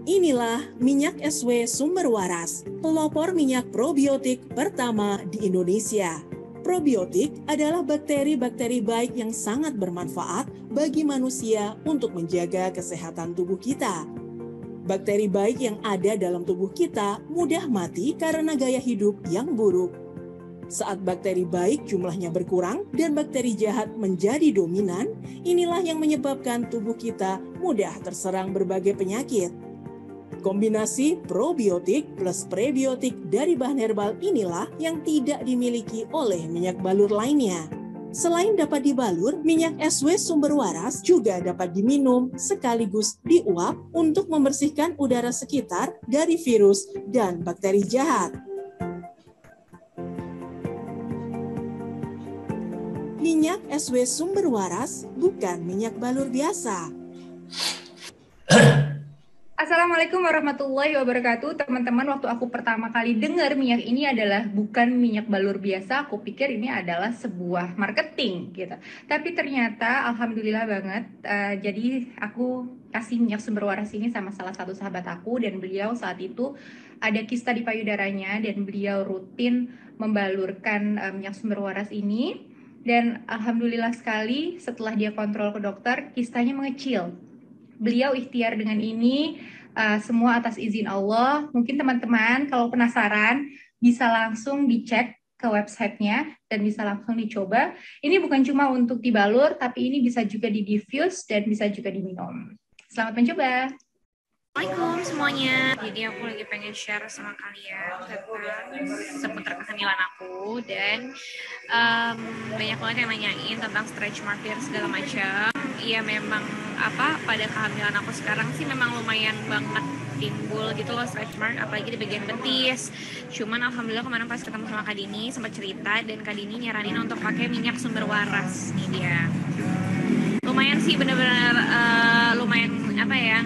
Inilah minyak SW sumber waras, pelopor minyak probiotik pertama di Indonesia. Probiotik adalah bakteri-bakteri baik yang sangat bermanfaat bagi manusia untuk menjaga kesehatan tubuh kita. Bakteri baik yang ada dalam tubuh kita mudah mati karena gaya hidup yang buruk. Saat bakteri baik jumlahnya berkurang dan bakteri jahat menjadi dominan, inilah yang menyebabkan tubuh kita mudah terserang berbagai penyakit. Kombinasi probiotik plus prebiotik dari bahan herbal inilah yang tidak dimiliki oleh minyak balur lainnya. Selain dapat dibalur, minyak SW sumber waras juga dapat diminum sekaligus diuap untuk membersihkan udara sekitar dari virus dan bakteri jahat. Minyak SW sumber waras bukan minyak balur biasa. Assalamualaikum warahmatullahi wabarakatuh. Teman-teman, waktu aku pertama kali dengar minyak ini adalah bukan minyak balur biasa, aku pikir ini adalah sebuah marketing gitu. Tapi ternyata alhamdulillah banget, jadi aku kasih minyak sumber waras ini sama salah satu sahabat aku, dan beliau saat itu ada kista di payudaranya dan beliau rutin membalurkan minyak sumber waras ini. Dan alhamdulillah sekali setelah dia kontrol ke dokter, kistanya mengecil. Beliau ikhtiar dengan ini, semua atas izin Allah. Mungkin teman-teman kalau penasaran bisa langsung dicek ke websitenya dan bisa langsung dicoba. Ini bukan cuma untuk dibalur, tapi ini bisa juga di-diffuse dan bisa juga diminum. Selamat mencoba. Assalamualaikum semuanya. Jadi aku lagi pengen share sama kalian tentang seputar kehamilan aku, dan banyak banget yang nanyain tentang stretch mark dan segala macam. Iya memang pada kehamilan aku sekarang sih memang lumayan banget timbul gitu loh stretch mark, apalagi di bagian betis. Cuman alhamdulillah kemarin pas ketemu sama Kak Dini sempat cerita, dan Kak Dini nyaranin untuk pakai minyak sumber waras. Nih dia. Lumayan sih bener-bener lumayan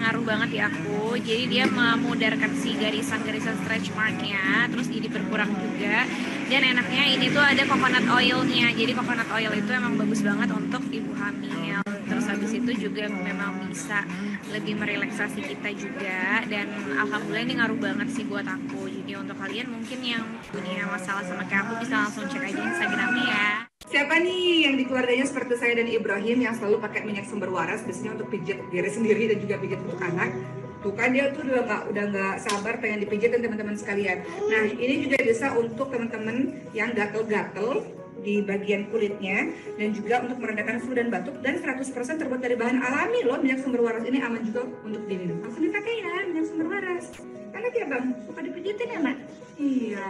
ngaruh banget di aku. Jadi dia memudarkan si garisan-garisan stretch marknya, terus jadi berkurang juga. Dan enaknya ini tuh ada coconut oilnya. Jadi coconut oil itu emang bagus banget untuk ibu hamil. Terus habis itu juga memang bisa lebih merelaksasi kita juga. Dan alhamdulillah ini ngaruh banget sih buat aku. Jadi untuk kalian mungkin yang punya masalah sama kayak aku bisa langsung cek aja Instagramnya ya. Siapa nih yang di keluarganya seperti saya dan Ibrahim yang selalu pakai minyak sumber waras, biasanya untuk pijat diri sendiri dan juga pijat untuk anak? Tuh kan dia tuh udah nggak sabar pengen dipijitin teman-teman sekalian. Nah ini juga bisa untuk teman-teman yang gatel-gatel di bagian kulitnya, dan juga untuk meredakan flu dan batuk, dan 100% terbuat dari bahan alami loh. Minyak sumber waras ini aman juga untuk diminum. Langsung dipakai ya minyak sumber waras. Enak ya bang? Suka dipijitin ya mak? Iya,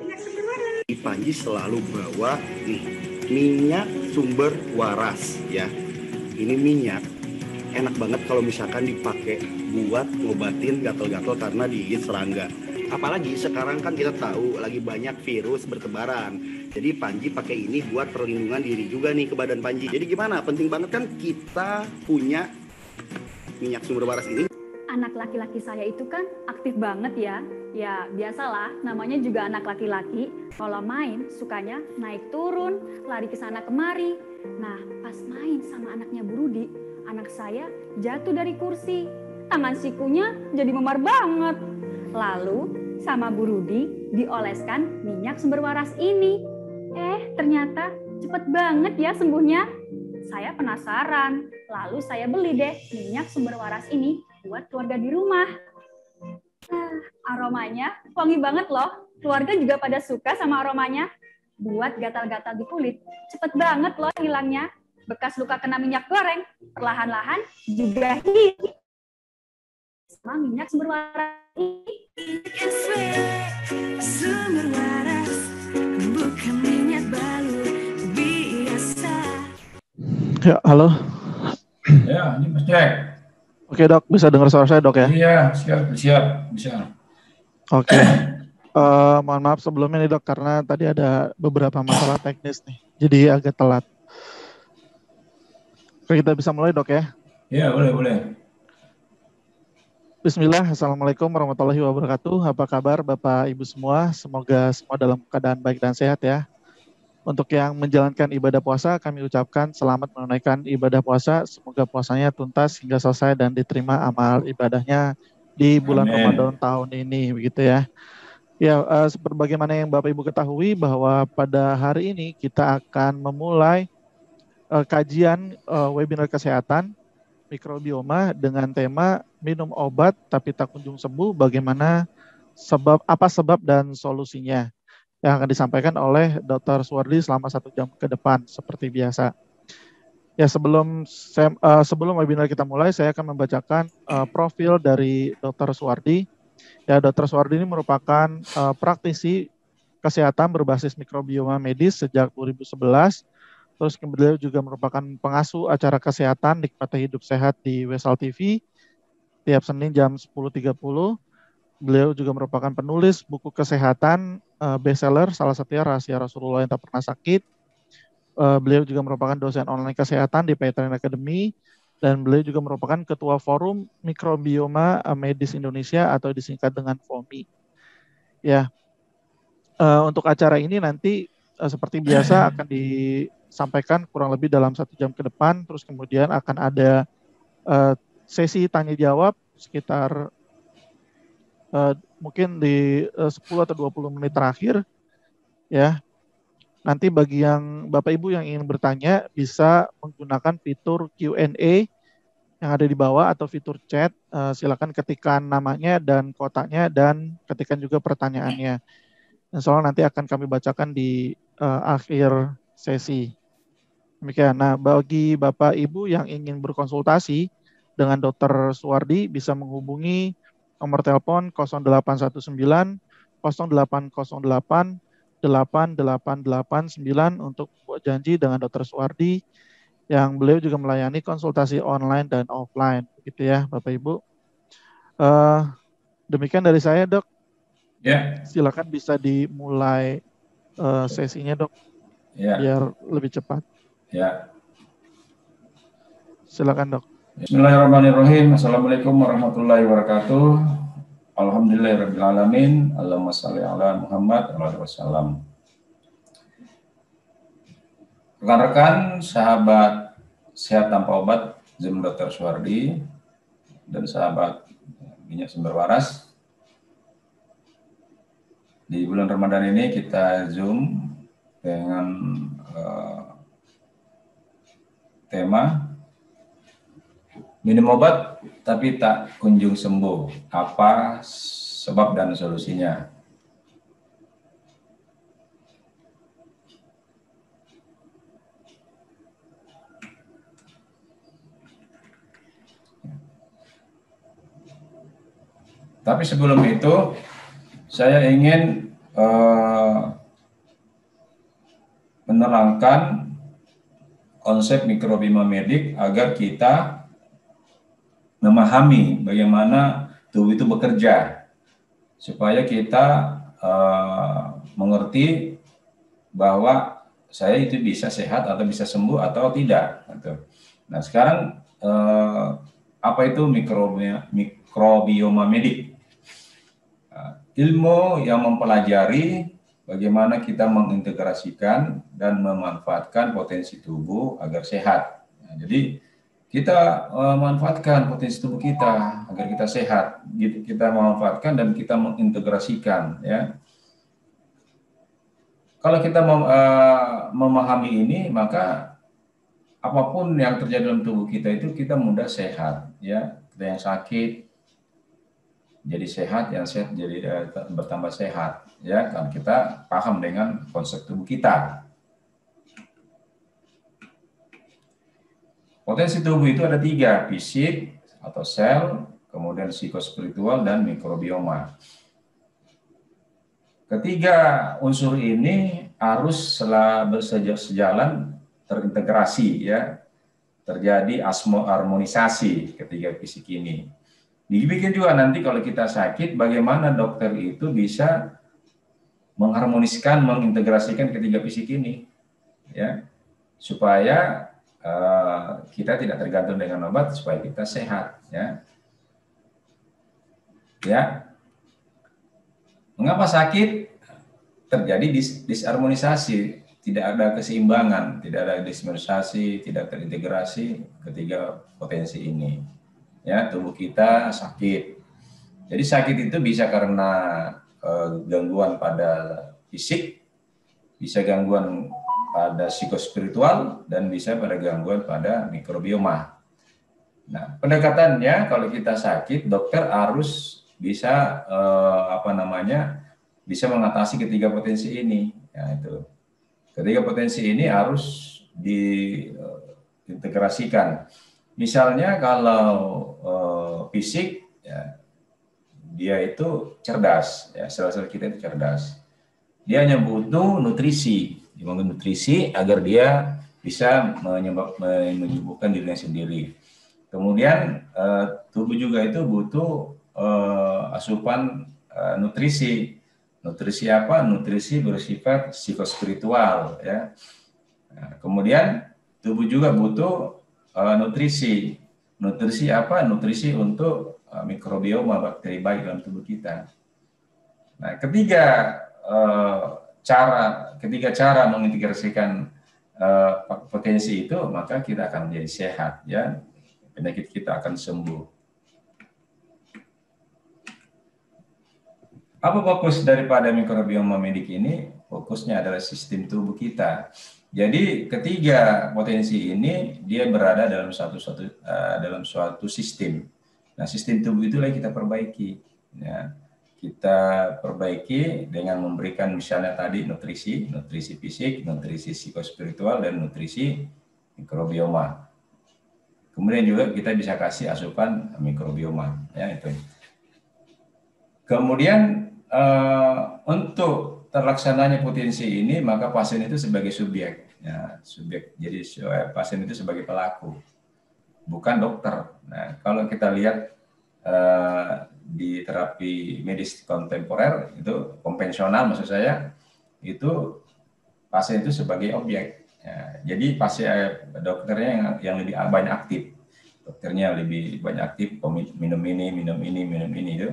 minyak sumber waras. Panji selalu bawa nih minyak sumber waras ya. Ini minyak enak banget kalau misalkan dipakai buat ngobatin gatal-gatal karena digigit serangga. Apalagi sekarang kan kita tahu lagi banyak virus bertebaran. Jadi Panji pakai ini buat perlindungan diri juga nih ke badan Panji. Jadi gimana? Penting banget kan kita punya minyak sumber waras ini. Anak laki-laki saya itu kan aktif banget ya. Ya biasalah, namanya juga anak laki-laki. Kalau main sukanya naik turun, lari ke sana kemari. Nah pas main sama anaknya Bu Rudi, anak saya jatuh dari kursi. Tangan sikunya jadi memar banget. Lalu sama Bu Rudi dioleskan minyak sumber waras ini. Ternyata cepet banget ya sembuhnya. Saya penasaran, lalu saya beli deh minyak sumber waras ini buat keluarga di rumah. Aromanya wangi banget loh. Keluarga juga pada suka sama aromanya. Buat gatal-gatal di kulit, cepet banget loh hilangnya. Bekas luka kena minyak goreng, perlahan-lahan juga hilang. Sama minyak sumber waras ini. Sumber waras, bukan minyak balur biasa. Ya, halo. Ya, ini Mas Jack. Oke dok, bisa dengar suara saya dok ya? Iya, siap, bisa. Oke, mohon maaf sebelumnya nih dok, karena tadi ada beberapa masalah teknis nih, jadi agak telat. Oke, kita bisa mulai dok ya? Iya, boleh. Bismillah, Assalamualaikum warahmatullahi wabarakatuh. Apa kabar Bapak Ibu semua? Semoga semua dalam keadaan baik dan sehat ya. Untuk yang menjalankan ibadah puasa, kami ucapkan selamat menunaikan ibadah puasa. Semoga puasanya tuntas hingga selesai dan diterima amal ibadahnya di bulan Amin. Ramadan tahun ini, begitu ya. Ya, seperti bagaimana yang Bapak Ibu ketahui bahwa pada hari ini kita akan memulai kajian webinar kesehatan mikrobioma dengan tema minum obat tapi tak kunjung sembuh, bagaimana apa sebab dan solusinya, yang akan disampaikan oleh Dr. Suwardi selama 1 jam ke depan seperti biasa. Ya, sebelum webinar kita mulai, saya akan membacakan profil dari Dr. Suwardi. Ya, Dr. Suwardi ini merupakan praktisi kesehatan berbasis mikrobioma medis sejak 2011. Terus beliau juga merupakan pengasuh acara kesehatan Nikmati Hidup Sehat di Wesal TV tiap Senin jam 10.30. Beliau juga merupakan penulis buku kesehatan bestseller, salah satunya Rahasia Rasulullah Yang Tak Pernah Sakit. Beliau juga merupakan dosen online kesehatan di Paetrian Academy, dan beliau juga merupakan ketua Forum Mikrobioma Medis Indonesia atau disingkat dengan FOMI. Ya, untuk acara ini nanti seperti biasa akan disampaikan kurang lebih dalam 1 jam ke depan, terus kemudian akan ada sesi tanya jawab sekitar mungkin di 10 atau 20 menit terakhir ya. Nanti bagi yang Bapak Ibu yang ingin bertanya bisa menggunakan fitur Q&A yang ada di bawah atau fitur chat. Silakan ketikkan namanya dan kotaknya dan ketikkan juga pertanyaannya. Soalnya nanti akan kami bacakan di akhir sesi. Demikian. Nah, bagi Bapak Ibu yang ingin berkonsultasi dengan Dr. Suwardi bisa menghubungi nomor telepon 0819 0808 8889 untuk buat janji dengan Dr. Suwardi, yang beliau juga melayani konsultasi online dan offline, gitu ya Bapak Ibu. Demikian dari saya, Dok. Ya. Silakan bisa dimulai sesinya, Dok. Ya. Biar lebih cepat. Ya. Silakan, Dok. Bismillahirrahmanirrahim. Assalamualaikum warahmatullahi wabarakatuh. Alhamdulillahirrabbilalamin. Allahumma salli ala Muhammad wa alaihi wasallam. Rekan-rekan, sahabat sehat tanpa obat Zoom Dr. Suwardi dan sahabat minyak sumber waras, di bulan Ramadan ini kita Zoom dengan tema minum obat tapi tak kunjung sembuh, apa sebab dan solusinya. Tapi sebelum itu, saya ingin menerangkan konsep mikrobioma medik agar kita memahami bagaimana tubuh itu bekerja, supaya kita mengerti bahwa saya itu bisa sehat atau bisa sembuh atau tidak. Nah, sekarang apa itu mikrobioma medik? Ilmu yang mempelajari bagaimana kita mengintegrasikan dan memanfaatkan potensi tubuh agar sehat. Nah, jadi kita memanfaatkan potensi tubuh kita agar kita sehat. Kita memanfaatkan dan kita mengintegrasikan, ya. Kalau kita memahami ini, maka apapun yang terjadi dalam tubuh kita itu kita mudah sehat, ya. Kita yang sakit jadi sehat, yang sehat jadi bertambah sehat, ya. Karena kita paham dengan konsep tubuh kita. Potensi tubuh itu ada 3, fisik atau sel, kemudian psikospiritual dan mikrobioma. Ketiga unsur ini harus sejalan terintegrasi, ya. Terjadi harmonisasi ketiga fisik ini. Dibikin juga nanti kalau kita sakit, bagaimana dokter itu bisa mengharmoniskan, mengintegrasikan ketiga fisik ini, ya, supaya kita tidak tergantung dengan obat, supaya kita sehat, ya. Ya. Mengapa sakit? Terjadi disharmonisasi, tidak ada keseimbangan, tidak ada disharmonisasi, tidak terintegrasi ketiga potensi ini. Ya, tubuh kita sakit. Jadi sakit itu bisa karena gangguan pada fisik, bisa gangguan pada psikospiritual, dan bisa pada gangguan pada mikrobioma. Nah, pendekatannya kalau kita sakit, dokter harus bisa bisa mengatasi ketiga potensi ini. Ya, itu. Ketiga potensi ini harus diintegrasikan. Misalnya kalau fisik, ya, dia itu cerdas, ya, sel-sel kita itu cerdas. Dia hanya butuh nutrisi, agar dia bisa menyembuhkan dirinya sendiri. Kemudian tubuh juga itu butuh asupan nutrisi. Nutrisi apa? Nutrisi bersifat psikospiritual, ya. Nah, kemudian tubuh juga butuh nutrisi. Nutrisi apa? Nutrisi untuk mikrobioma, bakteri baik dalam tubuh kita. Nah, ketiga cara mengintegrasikan potensi itu, maka kita akan menjadi sehat, ya. Penyakit kita akan sembuh. Apa fokus daripada mikrobioma medik ini? Fokusnya adalah sistem tubuh kita. Jadi ketiga potensi ini dia berada dalam suatu sistem. Nah, sistem tubuh itulah yang kita perbaiki. Ya. Kita perbaiki dengan memberikan misalnya tadi nutrisi fisik, nutrisi psikospiritual, dan nutrisi mikrobioma. Kemudian juga kita bisa kasih asupan mikrobioma, ya itu. Kemudian untuk terlaksananya potensi ini, maka pasien itu sebagai subjek, ya, subjek. Jadi pasien itu sebagai pelaku, bukan dokter. Nah, kalau kita lihat di terapi medis kontemporer itu konvensional, maksud saya, itu pasien itu sebagai objek. Ya, jadi dokternya yang lebih banyak aktif, dokternya lebih banyak aktif, minum ini itu.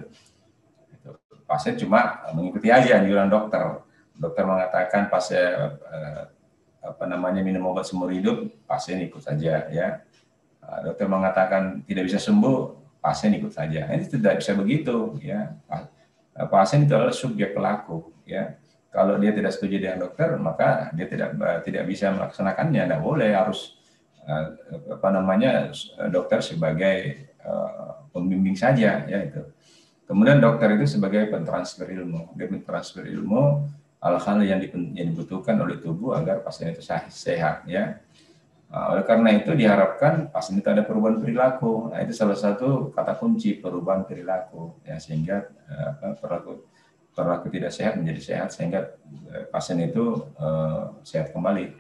Pasien cuma mengikuti aja anjuran dokter. Dokter mengatakan pasien minum obat seumur hidup, pasien ikut saja, ya. Dokter mengatakan tidak bisa sembuh, pasien ikut saja. Ini tidak bisa begitu, ya. Pasien itu adalah subjek pelaku, ya. Kalau dia tidak setuju dengan dokter, maka dia tidak bisa melaksanakannya. Tidak boleh, harus dokter sebagai pembimbing saja, ya itu. Kemudian dokter itu sebagai pentransfer ilmu. Dia mentransfer ilmu hal-hal yang dibutuhkan oleh tubuh agar pasien itu sehat, ya. Oleh karena itu diharapkan pasien itu ada perubahan perilaku. Nah, itu salah satu kata kunci, perubahan perilaku, ya, sehingga perilaku tidak sehat menjadi sehat, sehingga pasien itu sehat kembali.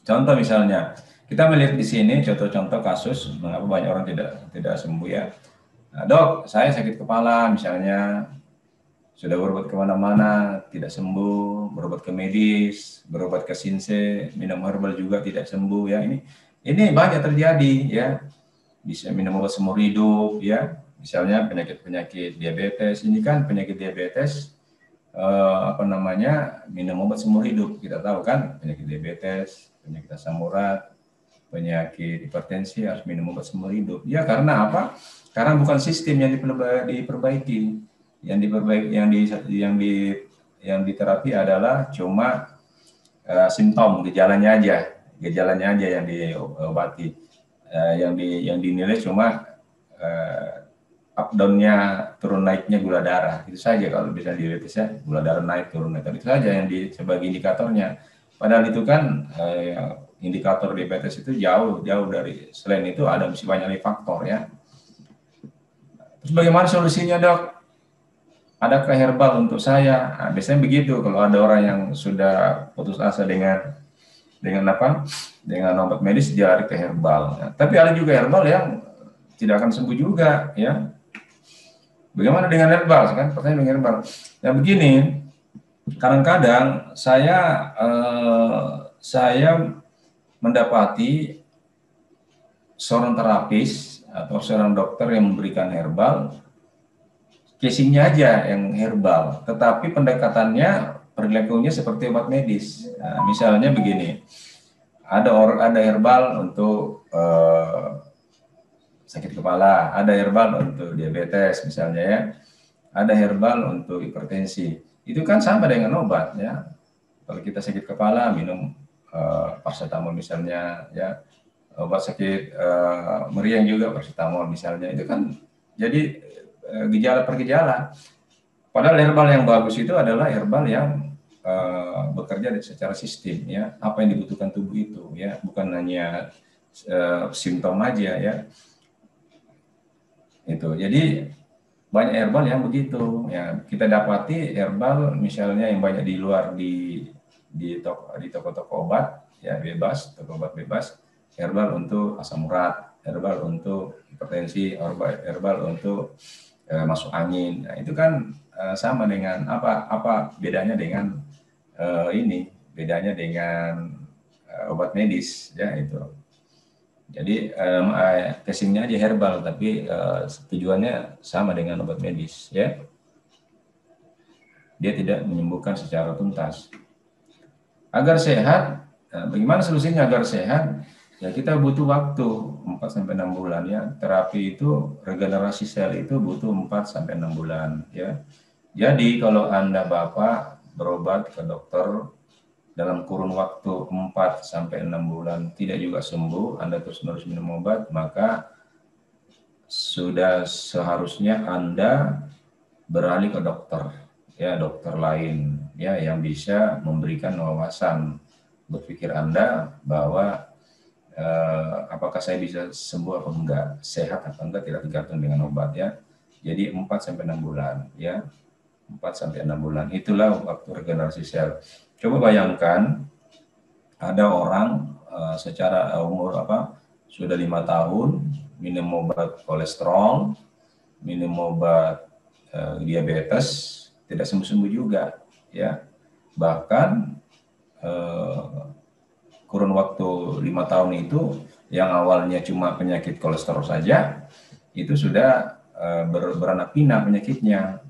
Contoh misalnya, kita melihat di sini contoh-contoh kasus mengapa banyak orang tidak sembuh, ya. Nah, dok, saya sakit kepala misalnya, sudah berobat kemana-mana, tidak sembuh, berobat ke medis, berobat ke sinse, minum herbal juga tidak sembuh, ya. Ini banyak terjadi, ya. Bisa minum obat seumur hidup, ya. Misalnya penyakit diabetes, ini kan penyakit diabetes, minum obat seumur hidup. Kita tahu kan penyakit diabetes, penyakit asam urat, penyakit hipertensi harus minum obat seumur hidup. Ya, karena apa? Karena bukan sistem yang diperbaiki. Yang diterapi adalah cuma simptom, gejalanya aja yang diobati. Yang dinilai cuma up down-nya, turun naiknya gula darah. Itu saja kalau bisa diabetes, gula darah naik turun naik. Itu saja yang sebagai indikatornya. Padahal itu kan indikator diabetes itu jauh dari, selain itu ada masih banyak faktor, ya. Terus bagaimana solusinya, dok? Adakah herbal untuk saya? Nah, biasanya begitu kalau ada orang yang sudah putus asa dengan obat medis, dia lari ke herbal. Nah, tapi ada juga herbal yang tidak akan sembuh juga, ya. Bagaimana dengan herbal? Kan pertanyaan dengan herbal. Nah, begini, kadang-kadang saya mendapati seorang terapis atau seorang dokter yang memberikan herbal, casingnya aja yang herbal, tetapi pendekatannya, perilakunya seperti obat medis. Nah, misalnya begini, ada herbal untuk sakit kepala, ada herbal untuk diabetes misalnya ya, ada herbal untuk hipertensi. Itu kan sama dengan obat ya. Kalau kita sakit kepala minum paracetamol misalnya ya, obat sakit meriang juga paracetamol misalnya, itu kan jadi gejala per gejala. Padahal herbal yang bagus itu adalah herbal yang bekerja secara sistem ya, apa yang dibutuhkan tubuh itu ya, bukan hanya simptom aja ya. Itu. Jadi banyak herbal yang begitu ya. Kita dapati herbal misalnya yang banyak di luar di toko-toko obat ya, bebas, toko obat bebas, herbal untuk asam urat, herbal untuk hipertensi, herbal untuk masuk angin. Nah, itu kan sama dengan apa bedanya dengan bedanya dengan obat medis ya itu. Jadi casingnya aja herbal, tapi tujuannya sama dengan obat medis ya. Dia tidak menyembuhkan secara tuntas. Agar sehat, bagaimana solusinya agar sehat? Ya kita butuh waktu 4-6 bulan ya. Terapi itu regenerasi sel itu butuh 4-6 bulan ya. Jadi kalau Anda Bapak berobat ke dokter dalam kurun waktu 4-6 bulan tidak juga sembuh, Anda terus-menerus minum obat, maka sudah seharusnya Anda beralih ke dokter, ya dokter lain, ya yang bisa memberikan wawasan berpikir Anda bahwa apakah saya bisa sembuh atau enggak, sehat atau enggak tidak tergantung dengan obat ya. Jadi 4-6 bulan, ya 4-6 bulan itulah waktu regenerasi sel. Coba bayangkan ada orang secara umur sudah 5 tahun minum obat kolesterol, minum obat diabetes, tidak sembuh-sembuh juga ya. Bahkan kurun waktu 5 tahun itu yang awalnya cuma penyakit kolesterol saja itu sudah beranak pinak penyakitnya.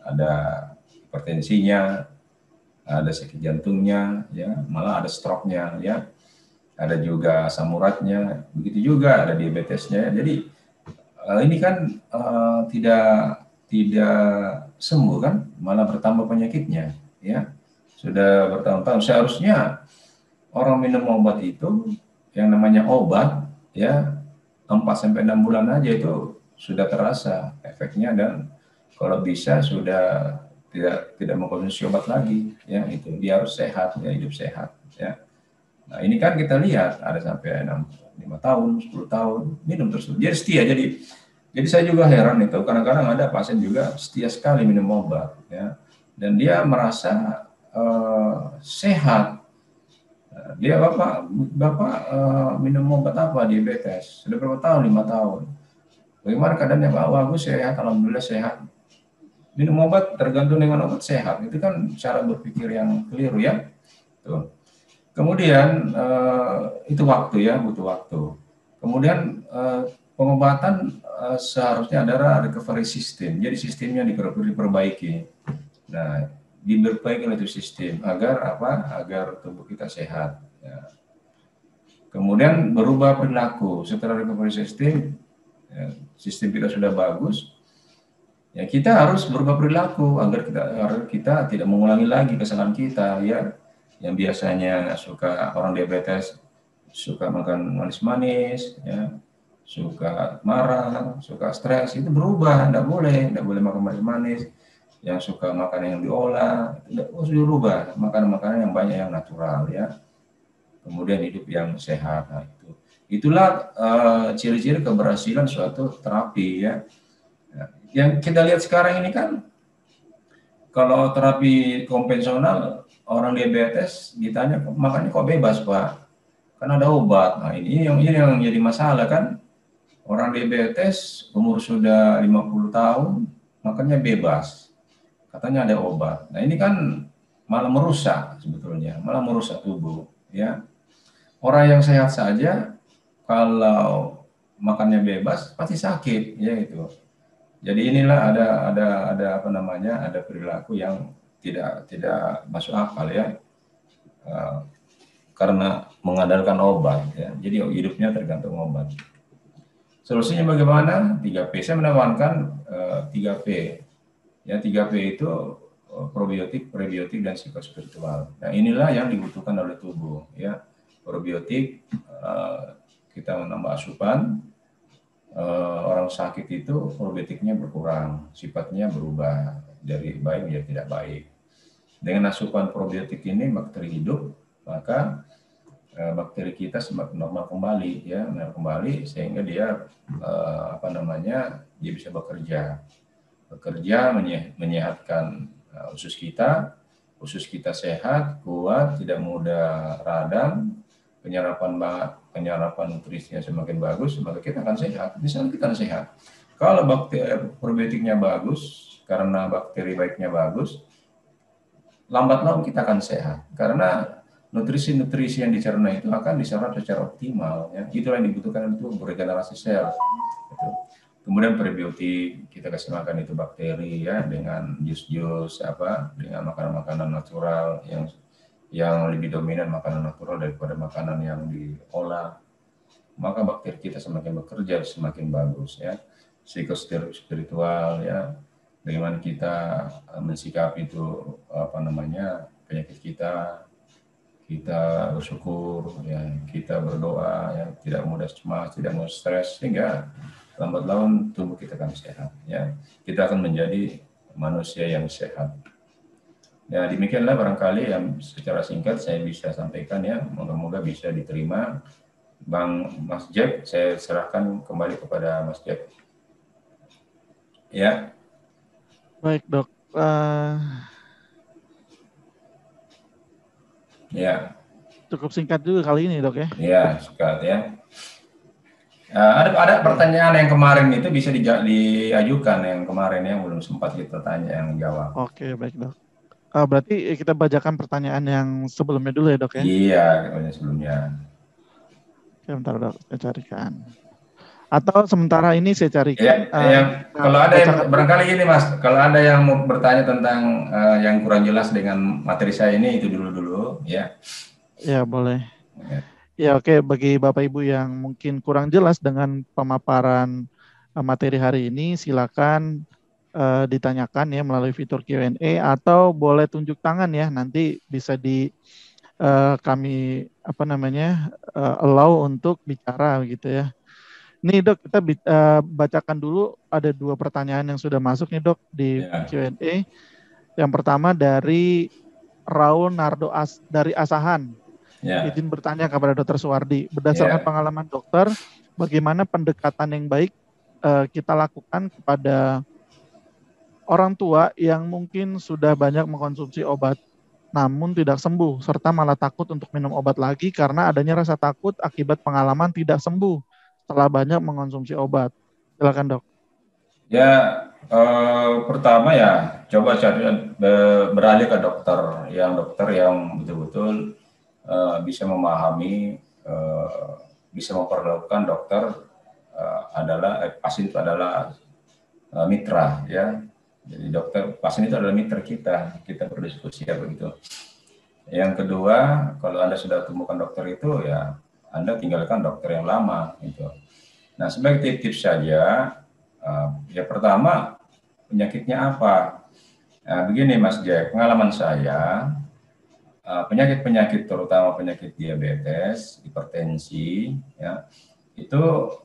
Ada hipertensinya, ada sakit jantungnya, ya, malah ada stroke-nya, ya, ada juga asam uratnya, begitu juga ada diabetesnya. Jadi ini kan tidak sembuh kan, malah bertambah penyakitnya, ya, sudah bertahun-tahun. Seharusnya orang minum obat itu yang namanya obat, ya, 4-6 bulan aja itu sudah terasa efeknya, dan kalau bisa sudah tidak mengkonsumsi obat lagi ya, itu dia harus sehat ya, hidup sehat ya. Nah ini kan kita lihat ada sampai 5 tahun 10 tahun minum terus, dia setia. Jadi saya juga heran itu, kadang-kadang ada pasien juga setia sekali minum obat ya, dan dia merasa sehat. Dia bapak minum obat apa, diabetes sudah berapa tahun, 5 tahun. Bagaimana keadaannya Pak? Bagus, sehat, alhamdulillah sehat. Minum obat tergantung dengan obat sehat, itu kan cara berpikir yang keliru ya. Tuh. Kemudian itu waktu ya, butuh waktu. Kemudian pengobatan seharusnya ada recovery system, jadi sistemnya diperbaiki. Nah, diperbaiki itu sistem agar agar tubuh kita sehat. Ya. Kemudian berubah perilaku setelah recovery system, ya, sistem kita sudah bagus. Ya kita harus berubah perilaku agar kita tidak mengulangi lagi kesalahan kita ya. Yang biasanya orang diabetes suka makan manis-manis ya, suka marah, suka stres, itu berubah, tidak boleh makan manis-manis. Yang suka makan yang diolah, itu harus dirubah, makan makanan yang banyak yang natural ya. Kemudian hidup yang sehat. Nah, itulah ciri-ciri keberhasilan suatu terapi ya. Yang kita lihat sekarang ini kan, kalau terapi konvensional orang diabetes ditanya makannya kok bebas Pak, kan ada obat. Nah ini yang jadi masalah kan, orang diabetes umur sudah 50 tahun makannya bebas, katanya ada obat. Nah ini kan malah merusak sebetulnya, malah merusak tubuh ya. Orang yang sehat saja kalau makannya bebas pasti sakit ya itu. Jadi inilah ada perilaku yang tidak masuk akal ya, karena mengandalkan obat ya. Jadi hidupnya tergantung obat. Solusinya bagaimana? 3P. Saya menawarkan 3P. Ya, 3P itu probiotik, prebiotik, dan psikospiritual. Nah, inilah yang dibutuhkan oleh tubuh. Ya, probiotik kita menambah asupan. Orang sakit itu probiotiknya berkurang, sifatnya berubah dari baik menjadi tidak baik. Dengan asupan probiotik ini bakteri hidup, maka bakteri kita semakin normal kembali, ya, normal kembali sehingga dia dia bisa bekerja menyehatkan usus kita sehat, kuat, tidak mudah radang, penyerapan nutrisinya semakin bagus, maka kita akan sehat. Di sana kita akan sehat. Kalau bakteri probiotiknya bagus, karena bakteri baiknya bagus, lambat laun kita akan sehat karena nutrisi-nutrisi yang dicerna itu akan diserap secara optimal, ya. Itulah yang dibutuhkan untuk regenerasi sel. Gitu. Kemudian prebiotik kita kasih makan itu bakteri, ya, dengan jus-jus dengan makanan-makanan natural yang lebih dominan makanan natural daripada makanan yang diolah. Maka bakteri kita semakin bekerja semakin bagus, ya. Psikospiritual, ya. Bagaimana kita mensikapi itu penyakit kita bersyukur, ya, kita berdoa, ya, tidak mudah cemas, tidak mudah stres, sehingga lambat laun tubuh kita akan sehat, ya. Kita akan menjadi manusia yang sehat. Ya, demikianlah barangkali yang secara singkat saya bisa sampaikan, ya. Moga-moga bisa diterima. Mas Jack, saya serahkan kembali kepada Mas Jack. Ya. Baik, Dok. Ya. Cukup singkat juga kali ini, Dok, ya. Ya, singkat, ya. Ada pertanyaan yang kemarin itu bisa diajukan yang kemarin yang belum sempat kita tanya yang jawab. Oke, baik, Dok. Berarti kita bacakan pertanyaan yang sebelumnya dulu ya, Dok, ya? Iya, sebelumnya. Oke, bentar, Dok, saya carikan. Atau sementara ini saya carikan. Kalau ada yang barangkali ini, Mas, kalau ada yang mau bertanya tentang yang kurang jelas dengan materi saya ini, itu dulu, ya. Ya, boleh. Ya, oke. Bagi Bapak Ibu yang mungkin kurang jelas dengan pemaparan materi hari ini, silakan ditanyakan, ya, melalui fitur Q&A atau boleh tunjuk tangan, ya. Nanti bisa kami allow untuk bicara, gitu, ya. Nih, Dok, kita bacakan dulu, ada 2 pertanyaan yang sudah masuk nih, Dok, di Q&A. Yang pertama dari Raul Nardo dari Asahan. Izin bertanya kepada Dr. Suwardi, berdasarkan pengalaman dokter, bagaimana pendekatan yang baik kita lakukan kepada orang tua yang mungkin sudah banyak mengkonsumsi obat namun tidak sembuh, serta malah takut untuk minum obat lagi karena adanya rasa takut akibat pengalaman tidak sembuh setelah banyak mengkonsumsi obat. Silakan, Dok. Ya, pertama, ya, coba beralih ke dokter yang betul-betul bisa memahami, bisa memperlakukan dokter pasien itu adalah mitra, ya. Jadi pasien itu adalah mitra kita berdiskusi, ya, begitu. Yang kedua, kalau Anda sudah temukan dokter itu, ya, Anda tinggalkan dokter yang lama, gitu. Nah, sebagai tips saja, ya, pertama, penyakitnya apa? Nah, begini, Mas Jack, pengalaman saya, penyakit-penyakit terutama penyakit diabetes, hipertensi, ya, itu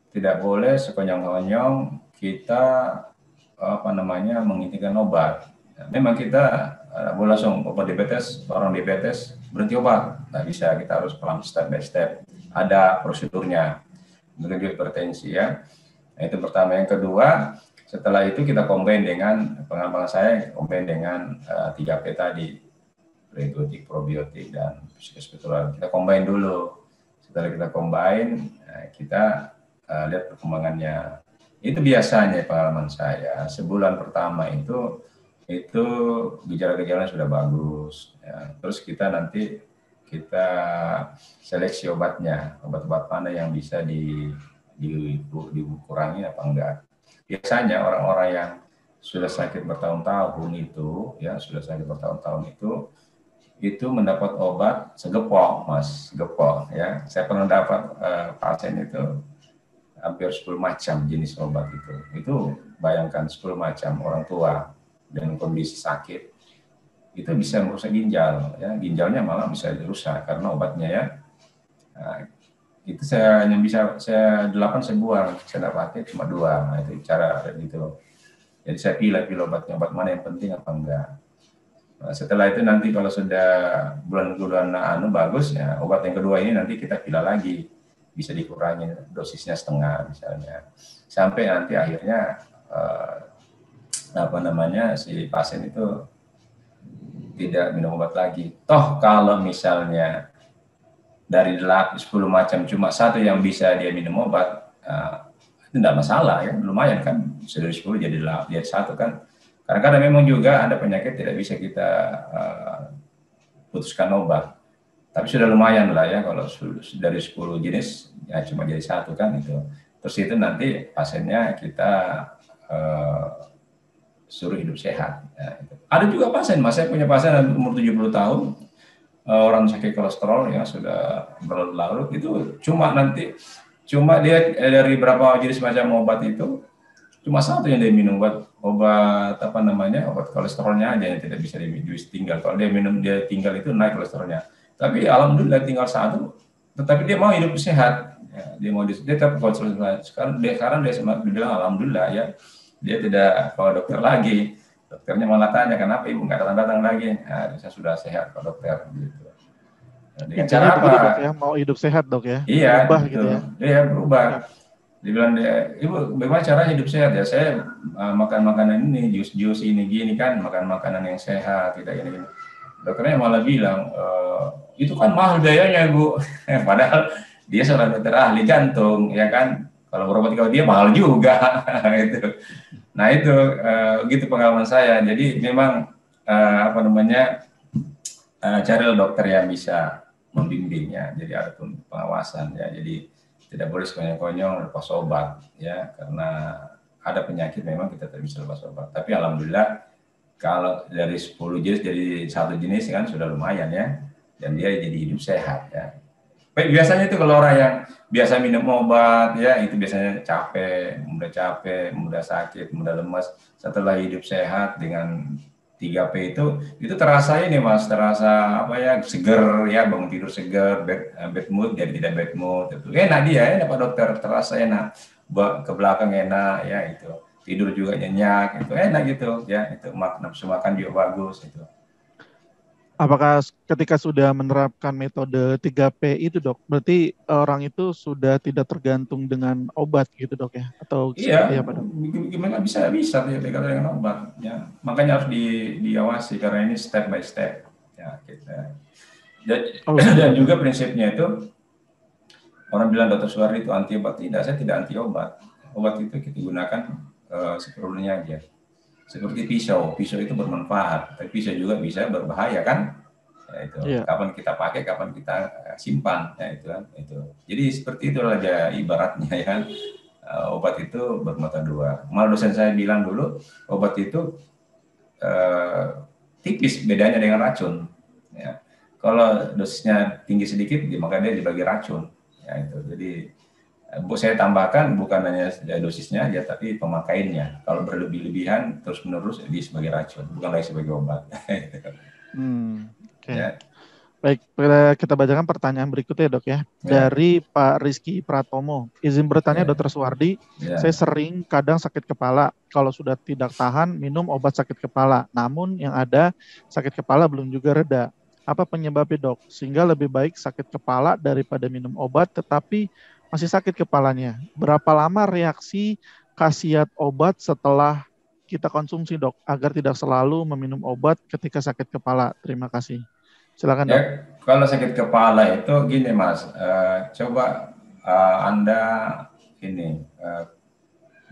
tidak boleh sekonyong-konyong kita menghentikan obat. Ya, memang kita boleh langsung orang diabetes berhenti obat, nggak bisa, kita harus pelan step by step, ada prosedurnya. Begitu hipertensi, ya. Nah, itu pertama. Yang kedua, setelah itu kita combine dengan pengalaman saya, combine dengan 3P tadi, prebiotik, probiotik, dan psikospiritual. Kita combine dulu. Setelah kita combine, kita lihat perkembangannya. Itu biasanya pengalaman saya, sebulan pertama itu gejala-gejalanya sudah bagus, ya. Terus kita seleksi obatnya, obat-obat mana yang bisa dikurangi apa enggak. Biasanya orang-orang yang sudah sakit bertahun-tahun itu mendapat obat segepok, Mas, segepok, ya. Saya pernah dapat pasien itu hampir 10 macam jenis obat itu. Itu bayangkan 10 macam orang tua dengan kondisi sakit itu bisa merusak ginjal, ya. Ginjalnya malah bisa dirusak karena obatnya ya. Nah, itu saya hanya bisa 8 saya buang, saya tidak pakai cuma 2. Nah, itu cara gitu. Jadi saya pilih obatnya, obat mana yang penting apa enggak. Nah, setelah itu nanti kalau sudah bulan-bulan bagus ya, obat yang kedua ini nanti kita pilih lagi, bisa dikurangi dosisnya setengah misalnya, sampai nanti akhirnya si pasien itu tidak minum obat lagi. Toh kalau misalnya dari 10 macam cuma 1 yang bisa dia minum obat, itu tidak masalah ya, lumayan kan, dari 10 jadi 1 kan. Kadang-kadang memang juga ada penyakit tidak bisa kita putuskan obat, tapi sudah lumayan lah ya kalau dari 10 jenis ya cuma jadi 1 kan itu. Terus itu nanti pasiennya kita suruh hidup sehat. Ya, itu. Ada juga pasien, saya punya pasien umur 70 tahun, orang sakit kolesterol ya sudah berlarut itu cuma dia dari berapa jenis macam obat itu cuma 1 yang dia minum, obat kolesterolnya aja yang tidak bisa ditinggal. Kalau dia minum dia tinggal itu naik kolesterolnya. Tapi alhamdulillah tinggal 1, tetapi dia mau hidup sehat. Ya, dia mau dia tetap kolesterol. Sekarang dia bilang alhamdulillah ya, dia tidak ke dokter lagi. Dokternya malah tanya kenapa ibu nggak datang lagi. Nah, saya sudah sehat Pak Dokter. Gitu. Nah, dengan cara apa? Dok, ya? Mau hidup sehat dok ya? Iya, berubah gitu ya? Iya berubah. Dibilang ibu bagaimana cara hidup sehat ya? Saya makan makanan ini, jus ini gini kan, makan makanan yang sehat, tidak gini. Dokternya malah bilang itu kan mahal biayanya bu. Padahal dia seorang dokter ahli jantung, ya kan? Kalau berobat kalau dia mahal juga. Itu. Nah itu gitu pengalaman saya. Jadi memang cari dokter yang bisa membimbingnya. Jadi ada pengawasan ya. Jadi tidak boleh sekonyong-konyong lepas obat ya, karena ada penyakit memang kita tidak bisa lepas obat. Tapi alhamdulillah kalau dari 10 jenis jadi 1 jenis kan sudah lumayan ya, dan dia jadi hidup sehat ya. Biasanya itu kalau orang yang biasa minum obat ya, itu biasanya mudah sakit, mudah lemas. Setelah hidup sehat dengan 3P itu terasa ini Mas, terasa seger ya, bangun tidur seger, bad mood jadi tidak bad mood. Itu enak Pak Dokter, terasa enak. Ke belakang enak ya itu. Tidur juga nyenyak, itu enak gitu ya, itu nafsu makan juga bagus itu. Apakah ketika sudah menerapkan metode 3P itu dok, berarti orang itu sudah tidak tergantung dengan obat gitu dok ya? Atau seperti apa dok? Gimana bisa tidak tergantung dengan obat ya. Makanya harus diawasi karena ini step by step ya kita. Dan juga prinsipnya itu orang bilang Dr. Suwardi itu anti obat, tidak, saya tidak anti obat. Obat itu kita gunakan seperlunya aja. Seperti pisau itu bermanfaat, tapi pisau juga bisa berbahaya kan? Ya, itu. Yeah. Kapan kita pakai, kapan kita simpan, ya itu kan. Itu. Jadi seperti itulah aja ibaratnya ya kan. Obat itu bermata 2. Malah dosen saya bilang dulu, obat itu tipis bedanya dengan racun. Ya. Kalau dosisnya tinggi sedikit, maka dia dibagi racun. Ya itu. Jadi saya tambahkan bukan hanya dosisnya aja, tapi pemakaiannya. Kalau berlebih-lebihan terus-menerus dia sebagai racun, bukan lagi sebagai obat. Okay. Ya. Baik, kita bacakan pertanyaan berikutnya dok ya. Dari Pak Rizky Pratomo. Izin bertanya Dr. Suwardi, saya sering kadang sakit kepala. Kalau sudah tidak tahan minum obat sakit kepala, namun yang ada sakit kepala belum juga reda. Apa penyebabnya dok? Sehingga lebih baik sakit kepala daripada minum obat tetapi masih sakit kepalanya. Berapa lama reaksi khasiat obat setelah kita konsumsi dok, agar tidak selalu meminum obat ketika sakit kepala? Terima kasih. Silakan dok. Ya, kalau sakit kepala itu gini Mas, coba Anda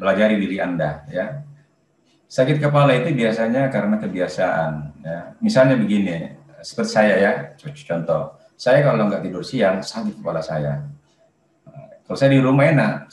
belajari diri Anda ya. Sakit kepala itu biasanya karena kebiasaan. Ya. Misalnya begini, seperti saya ya, contoh. Saya kalau nggak tidur siang sakit kepala saya. Kalau saya di rumah enak,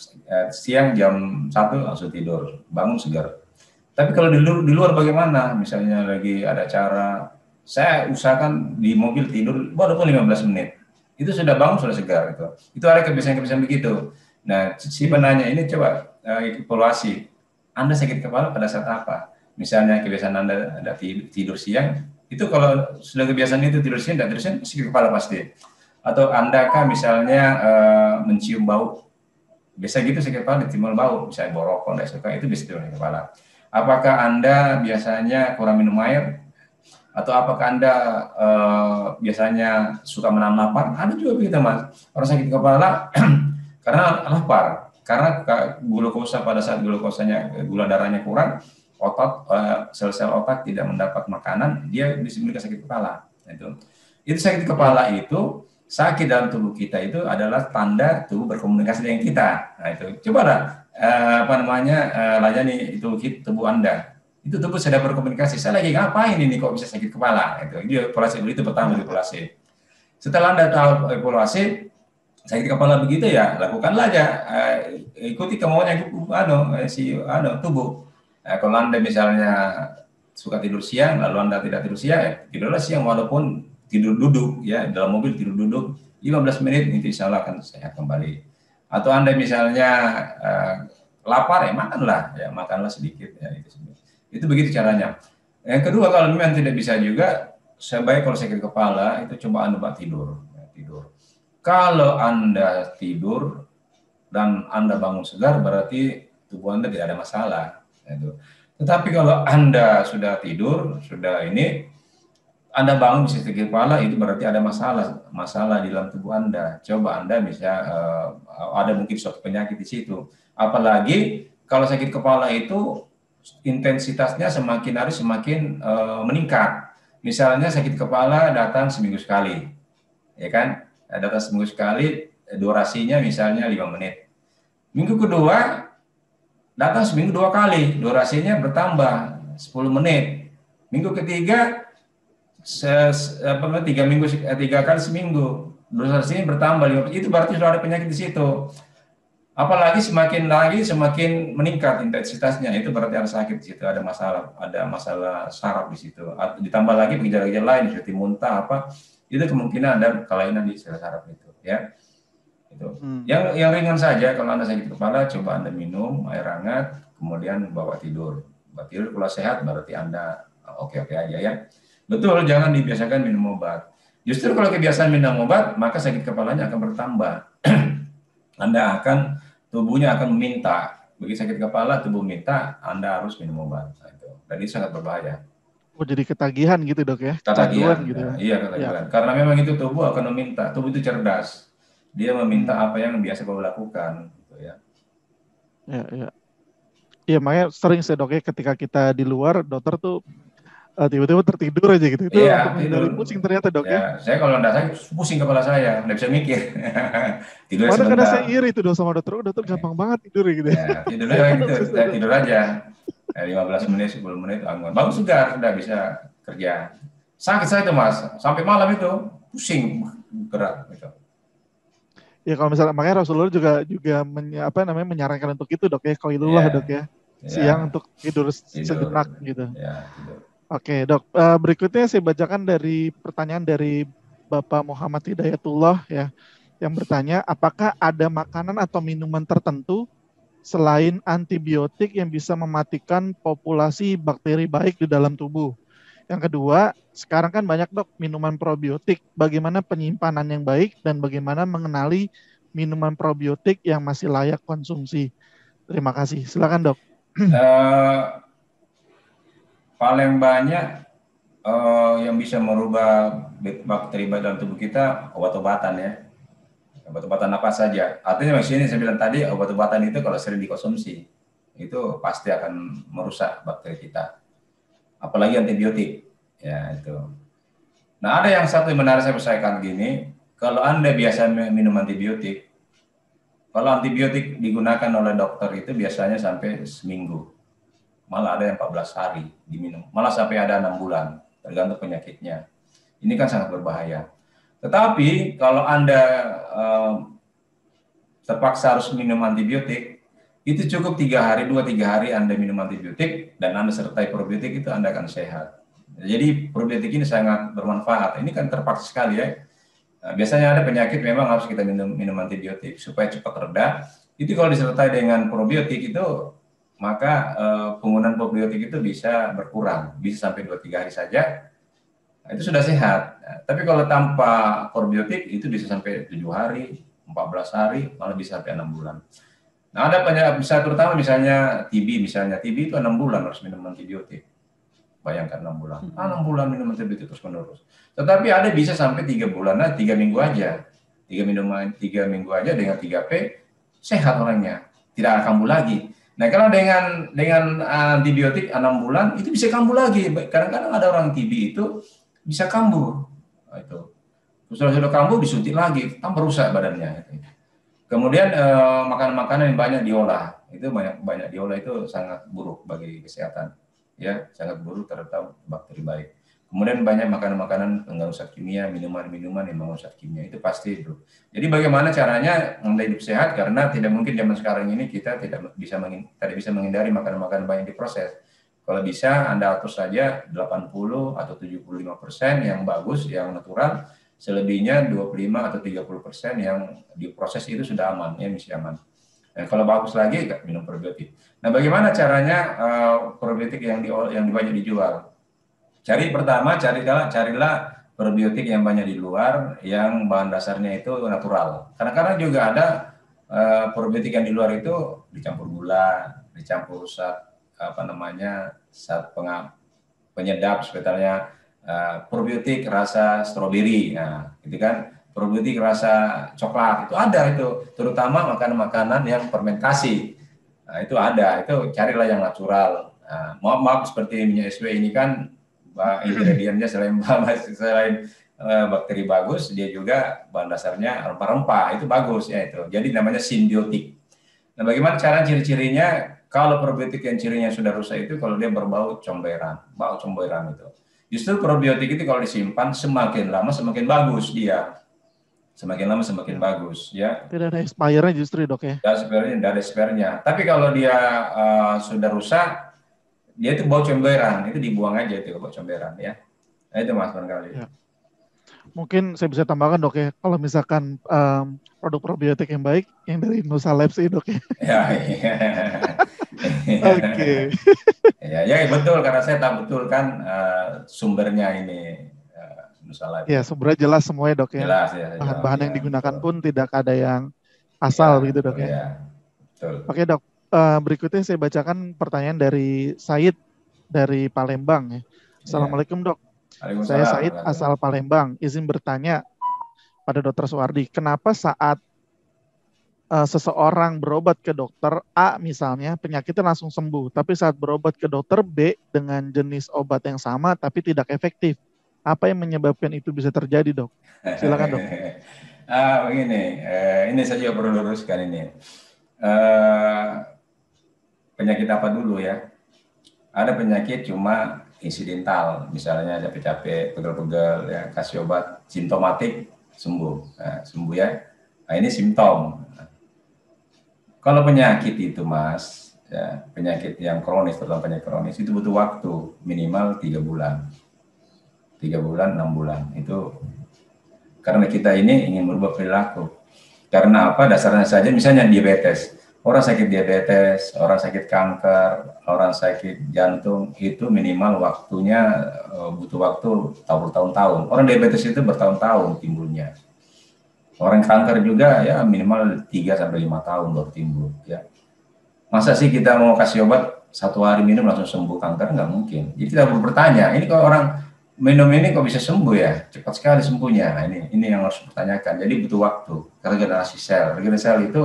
siang jam 1 langsung tidur, bangun segar. Tapi kalau di luar bagaimana? Misalnya lagi ada acara, saya usahakan di mobil tidur baru 15 menit. Itu sudah bangun, sudah segar. Itu ada kebiasaan-kebiasaan begitu. Nah, si penanya ini coba evaluasi. Anda sakit kepala pada saat apa? Misalnya kebiasaan Anda ada tidur siang, itu kalau sudah kebiasaan itu tidur siang, tidak tidur siang, sakit kepala pasti. Atau Anda kah misalnya mencium bau, biasa gitu sakit kepala ditimbul bau, misalnya bau rokok, tidak suka, itu bisa sakit kepala. Apakah Anda biasanya kurang minum air? Atau apakah Anda biasanya suka menahan lapar? Ada juga begitu Mas, orang sakit kepala karena lapar, karena glukosa pada saat gula darahnya kurang, otot sel-sel otak tidak mendapat makanan, dia disebut sakit kepala. Itu sakit kepala itu sakit dalam tubuh kita itu adalah tanda tubuh berkomunikasi dengan kita. Nah itu cobalah layani itu tubuh Anda. Itu tubuh sedang berkomunikasi. Saya lagi ngapain ini kok bisa sakit kepala? Itu evaluasi itu pertama evaluasi. Setelah Anda tahu evaluasi sakit kepala begitu ya, lakukanlah aja, ikuti kemauannya tubuh. Kalau Anda misalnya suka tidur siang, lalu Anda tidak tidur siang, tidurlah siang walaupun tidur duduk, ya dalam mobil tidur duduk 15 menit, itu insya Allah akan sehat kembali. Atau Anda misalnya lapar, makanlah sedikit, ya itu begitu caranya. Yang kedua, kalau memang tidak bisa juga, sebaik kalau sakit kepala itu coba Anda tidur. Kalau Anda tidur dan Anda bangun segar, berarti tubuh Anda tidak ada masalah. Tetapi kalau Anda sudah tidur, Anda bangun bisa sakit kepala, itu berarti ada masalah di dalam tubuh Anda. Coba Anda bisa ada mungkin suatu penyakit di situ. Apalagi kalau sakit kepala itu intensitasnya semakin hari semakin meningkat. Misalnya sakit kepala datang seminggu sekali, ya kan? Datang seminggu sekali, durasinya misalnya 5 menit. Minggu kedua datang seminggu 2 kali, durasinya bertambah 10 menit. Minggu ketiga 3 kali seminggu, durasinya bertambah 5 menit. Itu berarti sudah ada penyakit di situ. Apalagi semakin meningkat intensitasnya, itu berarti ada sakit di situ, ada masalah saraf di situ. Ditambah lagi gejala-gejala lain seperti muntah itu kemungkinan ada kelainan di sel saraf itu, ya. Itu. Yang ringan saja, kalau Anda sakit kepala, coba Anda minum air hangat, kemudian bawa tidur. Kalau sehat berarti Anda oke-oke aja, ya. Betul, jangan dibiasakan minum obat. Justru kalau kebiasaan minum obat, maka sakit kepalanya akan bertambah. Tubuhnya akan meminta. Begitu sakit kepala, tubuh minta, Anda harus minum obat. Dan ini sangat berbahaya. Oh, jadi ketagihan gitu dok ya? Ketagihan, gitu ya? Iya ketagihan. Ya. Karena memang itu tubuh akan meminta. Tubuh itu cerdas. Dia meminta apa yang biasa kau lakukan. Gitu ya. Iya, makanya sering sih dok ya, ketika kita di luar, dokter tuh tiba-tiba tertidur aja gitu. Itu untuk menghindari pusing ternyata dok ya. Saya kalau enggak sakit, pusing kepala saya, nggak bisa mikir. Tidur sebentar. Kadang saya iri itu dok sama dokter gampang banget tidur gitu. Ya, tidur aja. 15 menit, 10 menit, bangun segar, sudah bisa kerja. Sakit saya itu Mas, sampai malam itu pusing gerak gitu. Ya kalau misalnya makanya Rasulullah juga menyarankan untuk itu dok ya, qailullah dok ya. Siang untuk tidur sejenak gitu. Ya, tidur. Oke dok, berikutnya saya bacakan dari pertanyaan dari Bapak Muhammad Hidayatullah ya, yang bertanya, apakah ada makanan atau minuman tertentu selain antibiotik yang bisa mematikan populasi bakteri baik di dalam tubuh? Yang kedua, sekarang kan banyak dok minuman probiotik, bagaimana penyimpanan yang baik dan bagaimana mengenali minuman probiotik yang masih layak konsumsi? Terima kasih, silakan dok. Paling banyak yang bisa merubah bakteri dalam tubuh kita obat-obatan ya. Obat-obatan apa saja. Artinya maksudnya saya bilang tadi, obat-obatan itu kalau sering dikonsumsi itu pasti akan merusak bakteri kita. Apalagi antibiotik. Ya itu. Nah ada yang satu yang menarik saya sampaikan gini, kalau Anda biasa minum antibiotik, kalau antibiotik digunakan oleh dokter itu biasanya sampai seminggu. Malah ada yang 14 hari diminum, malah sampai ada 6 bulan, tergantung penyakitnya. Ini kan sangat berbahaya. Tetapi kalau Anda terpaksa harus minum antibiotik, itu cukup 2-3 hari Anda minum antibiotik, dan Anda sertai probiotik, itu Anda akan sehat. Jadi probiotik ini sangat bermanfaat. Ini kan terpaksa sekali ya. Biasanya ada penyakit memang harus kita minum antibiotik supaya cepat reda. Itu kalau disertai dengan probiotik itu, maka penggunaan probiotik itu bisa berkurang, bisa sampai 2-3 hari saja, itu sudah sehat. Nah, tapi kalau tanpa probiotik itu bisa sampai 7 hari, 14 hari, malah bisa sampai 6 bulan. Nah, ada banyak, bisa terutama misalnya TB, TB itu 6 bulan harus minum antibiotik. Bayangkan 6 bulan. 6 bulan minum antibiotik terus menerus. Tetapi ada bisa sampai 3 bulan, 3 minggu aja. 3 minggu aja dengan 3P, sehat orangnya. Tidak akan kambuh lagi. Nah, kalau dengan antibiotik 6 bulan itu bisa kambuh lagi. Kadang-kadang ada orang TB itu bisa kambuh. Nah, itu. Terus sudah kambuh disuntik lagi, tambah rusak badannya. Kemudian makanan-makanan yang banyak diolah, itu banyak diolah itu sangat buruk bagi kesehatan. Ya, sangat buruk terhadap bakteri baik. Kemudian banyak makanan-makanan pengganti zat kimia, minuman-minuman yang mengandung zat kimia, itu pasti itu. Jadi bagaimana caranya Anda hidup sehat, karena tidak mungkin zaman sekarang ini kita tidak bisa menghindari makanan-makanan banyak diproses. Kalau bisa Anda atur saja 80 atau 75% yang bagus, yang natural, selebihnya 25 atau 30% yang diproses itu sudah aman, ya masih aman. Dan kalau bagus lagi minum probiotik. Nah, bagaimana caranya probiotik yang banyak dijual? Carilah probiotik yang banyak di luar, yang bahan dasarnya itu natural. Kadang-kadang juga ada probiotik yang di luar itu dicampur gula, dicampur zat penyedap, sepertinya probiotik rasa stroberi, nah, gitu kan, probiotik rasa coklat, itu ada itu, terutama makanan-makanan yang fermentasi. Nah, itu ada, itu carilah yang natural. Nah, maaf seperti minyak SW ini kan ingredientnya selain bakteri bagus, dia juga bahan dasarnya rempah-rempah, itu bagus ya itu. Jadi namanya simbiotik. Nah, bagaimana cara ciri-cirinya? Kalau probiotik yang cirinya sudah rusak itu kalau dia berbau comberan, itu. Justru probiotik itu kalau disimpan semakin lama semakin bagus dia. Semakin lama semakin bagus ya. Tidak ada expire-nya justru, Dok, ya. Tidak ada expire-nya. Tapi kalau dia sudah rusak, dia itu bau comberan, itu dibuang aja itu bau comberan ya. Nah, itu Mas barangkali. Ya. Mungkin saya bisa tambahkan, Dok, ya, kalau misalkan produk probiotik yang baik yang dari Nusa Labs sih, Dok, ya. Iya. Oke. Ya betul, karena saya tahu betul kan sumbernya ini Nusa Labs. Ya, sumbernya jelas semuanya, Dok, ya. Jelas ya. Bahan-bahan yang digunakan pun tidak ada yang asal begitu, Dok, ya. Iya. Betul. Oke, Dok. Berikutnya saya bacakan pertanyaan dari Said dari Palembang, ya. Assalamualaikum, Dok. Saya Said asal Palembang. Izin bertanya pada Dr. Suwardi, kenapa saat seseorang berobat ke dokter A misalnya penyakitnya langsung sembuh, tapi saat berobat ke dokter B dengan jenis obat yang sama tapi tidak efektif? Apa yang menyebabkan itu bisa terjadi, Dok? Silakan, Dok. Begini, ini saya juga perlu luruskan ini. Penyakit apa dulu ya? Ada penyakit cuma insidental, misalnya capek-capek, pegel-pegel, ya kasih obat simptomatik sembuh, sembuh ya. Nah, ini simptom. Kalau penyakit itu, Mas, ya, penyakit yang kronis, terutama penyakit kronis itu butuh waktu minimal 3 bulan, 3 bulan, 6 bulan. Itu karena kita ini ingin merubah perilaku. Karena apa? Dasarnya saja, misalnya diabetes. Orang sakit diabetes, orang sakit kanker, orang sakit jantung, itu minimal waktunya butuh waktu bertahun-tahun. Orang diabetes itu bertahun-tahun timbulnya. Orang kanker juga ya minimal 3-5 tahun baru timbul. Ya. Masa sih kita mau kasih obat 1 hari minum langsung sembuh kanker? Nggak mungkin. Jadi kita perlu bertanya, ini kalau orang minum ini kok bisa sembuh ya? Cepat sekali sembuhnya. Nah, ini yang harus dipertanyakan. Jadi butuh waktu. Regenerasi sel. Regenerasi sel itu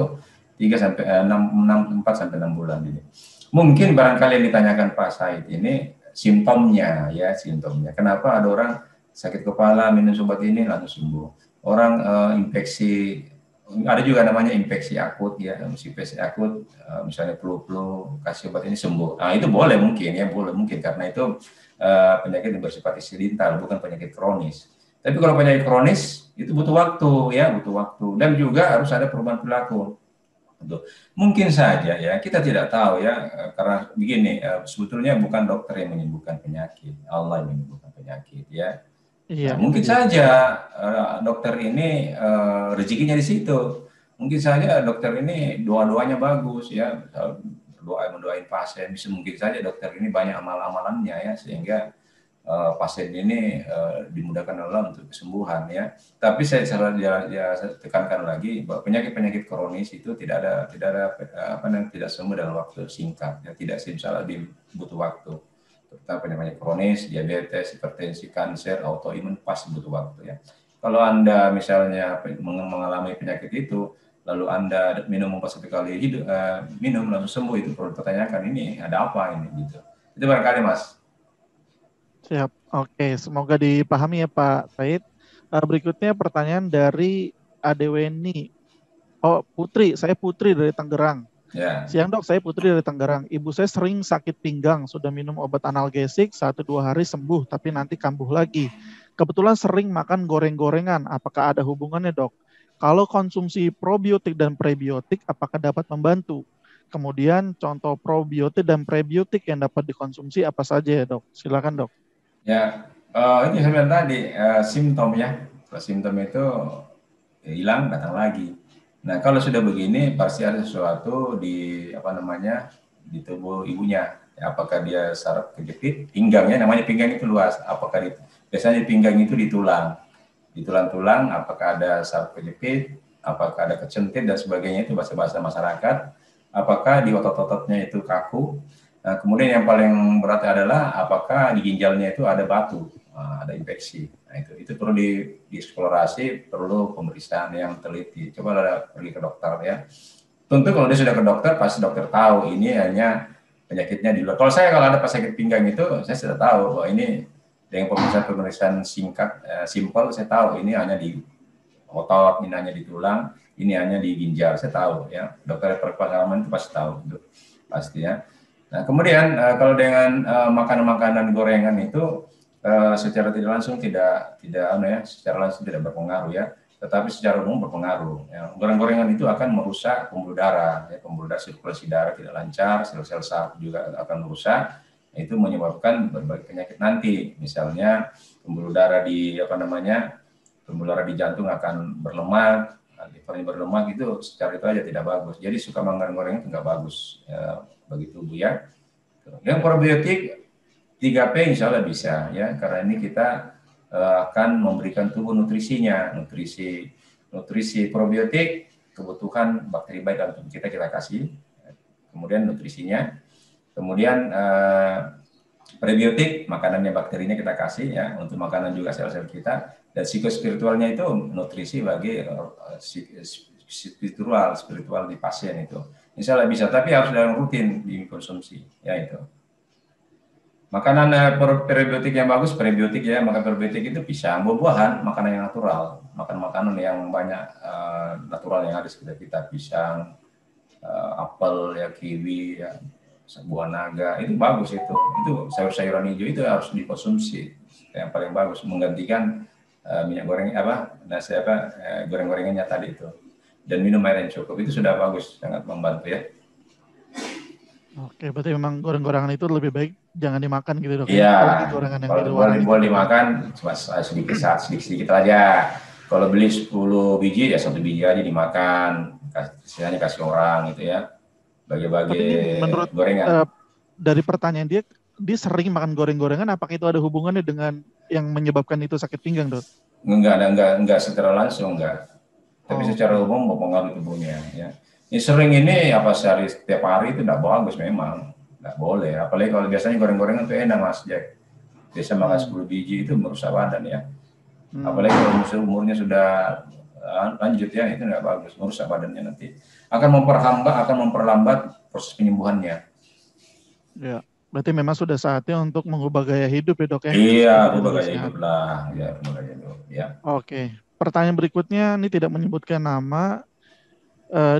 4-6 bulan ini. Mungkin barangkali yang ditanyakan Pak Said ini simptomnya ya, simptomnya. Kenapa ada orang sakit kepala minum obat ini langsung sembuh. Orang infeksi, ada juga namanya infeksi akut ya, infeksi akut misalnya flu kasih obat ini sembuh. Nah, itu boleh mungkin ya, boleh mungkin karena itu penyakit yang bersifat insidental, bukan penyakit kronis. Tapi kalau penyakit kronis itu butuh waktu ya, butuh waktu dan juga harus ada perubahan perilaku. Mungkin saja ya, kita tidak tahu ya, karena begini, sebetulnya bukan dokter yang menyembuhkan penyakit, Allah yang menyembuhkan penyakit ya. Iya, nah, mungkin saja dokter ini rezekinya di situ, mungkin saja dokter ini doa-doanya bagus ya, mendoain pasien, bisa mungkin saja dokter ini banyak amal-amalannya ya, sehingga pasien ini dimudahkan Allah untuk kesembuhan ya. Tapi saya tekankan lagi bahwa penyakit-penyakit kronis itu tidak ada tidak sembuh dalam waktu singkat ya, tidak misalnya butuh waktu. Terutama penyakit kronis, diabetes, hipertensi, kanker, autoimun pasti butuh waktu ya. Kalau Anda misalnya mengalami penyakit itu, lalu Anda minum 1 kali minum langsung sembuh, itu perlu dipertanyakan, ini ada apa ini gitu. Itu barangkali Mas. Siap. Oke, semoga dipahami ya Pak Said. Berikutnya pertanyaan dari Adeweni. Oh, Putri. Saya Putri dari Tangerang. Ya. Siang dok, saya Putri dari Tangerang. Ibu saya sering sakit pinggang, sudah minum obat analgesik 1-2 hari sembuh, tapi nanti kambuh lagi. Kebetulan sering makan goreng-gorengan, apakah ada hubungannya dok? Kalau konsumsi probiotik dan prebiotik, apakah dapat membantu? Kemudian contoh probiotik dan prebiotik yang dapat dikonsumsi apa saja ya dok? Silakan dok. Ya, ini saya bilang tadi simptom ya. Kalau simptom itu hilang, datang lagi. Nah, kalau sudah begini pasti ada sesuatu di di tubuh ibunya. Ya, apakah dia saraf kejepit, pinggangnya, namanya pinggang itu luas. Apakah biasanya di pinggang itu di tulang-tulang, apakah ada saraf kejepit, apakah ada kecentit dan sebagainya, itu bahasa-bahasa masyarakat. Apakah di otot-ototnya itu kaku. Nah, kemudian yang paling berat adalah apakah di ginjalnya itu ada batu, ada infeksi. Nah, itu perlu dieksplorasi, perlu pemeriksaan yang teliti. Coba pergi ke dokter ya. Tentu kalau dia sudah ke dokter, pasti dokter tahu ini hanya penyakitnya di luar. Kalau ada sakit pinggang itu, saya sudah tahu bahwa ini dengan pemeriksaan singkat, simpel, saya tahu ini hanya di otot, ini hanya di tulang, ini hanya di ginjal. Saya tahu ya. Dokter perpengalaman itu pasti tahu, itu pasti ya. Nah, kemudian kalau dengan makanan-makanan gorengan itu secara tidak langsung secara langsung tidak berpengaruh ya, tetapi secara umum berpengaruh. Ya. Goreng-gorengan itu akan merusak pembuluh darah, ya, sirkulasi darah tidak lancar, sel-sel saraf juga akan merusak. Itu menyebabkan berbagai penyakit nanti, misalnya pembuluh darah pembuluh darah di jantung akan berlemak, livernya berlemak, itu secara itu aja tidak bagus. Jadi suka makan gorengan itu nggak bagus ya, bagi tubuh ya. Yang probiotik 3P insya Allah bisa ya, karena ini kita akan memberikan tubuh nutrisinya, nutrisi probiotik, kebutuhan bakteri baik dalam tubuh kita kasih, kemudian nutrisinya, kemudian prebiotik makanannya bakterinya kita kasih ya, untuk makanan juga sel-sel kita, dan psikospiritualnya itu nutrisi bagi spiritual di pasien itu. Insya Allah bisa, tapi harus dalam rutin dikonsumsi, ya itu. Makanan prebiotik yang bagus, prebiotik ya, makan prebiotik itu pisang, buah-buahan, makanan yang natural, makan makanan yang banyak natural yang ada di sekitar kita, pisang, apel, ya kiwi, ya, buah naga, itu bagus itu sayur-sayuran hijau itu harus dikonsumsi, yang paling bagus, menggantikan minyak goreng goreng-gorengannya tadi itu. Dan minum air yang cukup, itu sudah bagus, sangat membantu ya. Oke, berarti memang goreng-gorengan itu lebih baik jangan dimakan gitu dok. Iya, gorengan yang kalau boleh dimakan cuma sedikit aja. Kalau beli 10 biji ya 1 biji aja dimakan, sisanya kasih orang gitu ya. Bagi-bagi gorengan. Dari pertanyaan dia sering makan goreng-gorengan, apakah itu ada hubungannya dengan yang menyebabkan itu sakit pinggang dok? Enggak secara langsung enggak. Tapi secara umum mempengaruhi tubuhnya ya. Ini sering ini setiap hari itu tidak bagus memang, tidak boleh. Apalagi kalau biasanya goreng-gorengan itu enak Mas Jack. Biasa makan 10 biji itu merusak badan ya. Apalagi kalau umurnya sudah lanjut ya, itu tidak bagus, merusak badannya nanti. Akan memperlambat proses penyembuhannya. Ya, berarti memang sudah saatnya untuk mengubah gaya hidup ya dok ya? Iya, ubah gaya hidup lah. Ya, ubah gaya hidup. Ya. Oke. Pertanyaan berikutnya, ini tidak menyebutkan nama.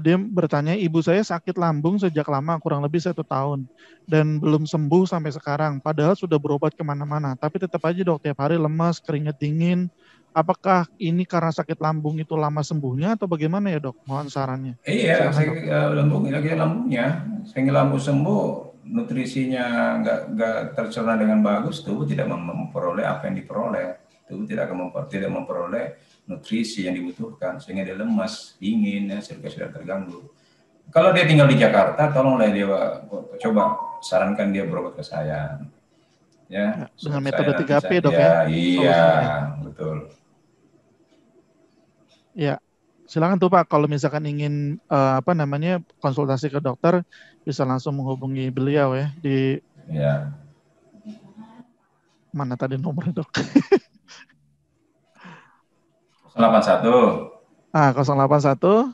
Dia bertanya, ibu saya sakit lambung sejak lama, kurang lebih 1 tahun. Dan belum sembuh sampai sekarang. Padahal sudah berobat kemana-mana. Tapi tetap aja dok, tiap hari lemas, keringat dingin. Apakah ini karena sakit lambung itu lama sembuhnya atau bagaimana ya dok? Mohon sarannya. Iya, lambungnya. Sehingga lambung sembuh, nutrisinya nggak tercerna dengan bagus, tubuh tidak memperoleh apa yang diperoleh. tubuh tidak memperoleh nutrisi yang dibutuhkan sehingga dia lemas, dingin, ya, sirkulasi sudah terganggu. Kalau dia tinggal di Jakarta, tolonglah dia coba sarankan dia berobat ke saya. Ya, dengan metode 3P dok ya. ya. Iya, betul. Ya, silakan tuh Pak kalau misalkan ingin konsultasi ke dokter bisa langsung menghubungi beliau ya di mana tadi nomornya dok? 081 081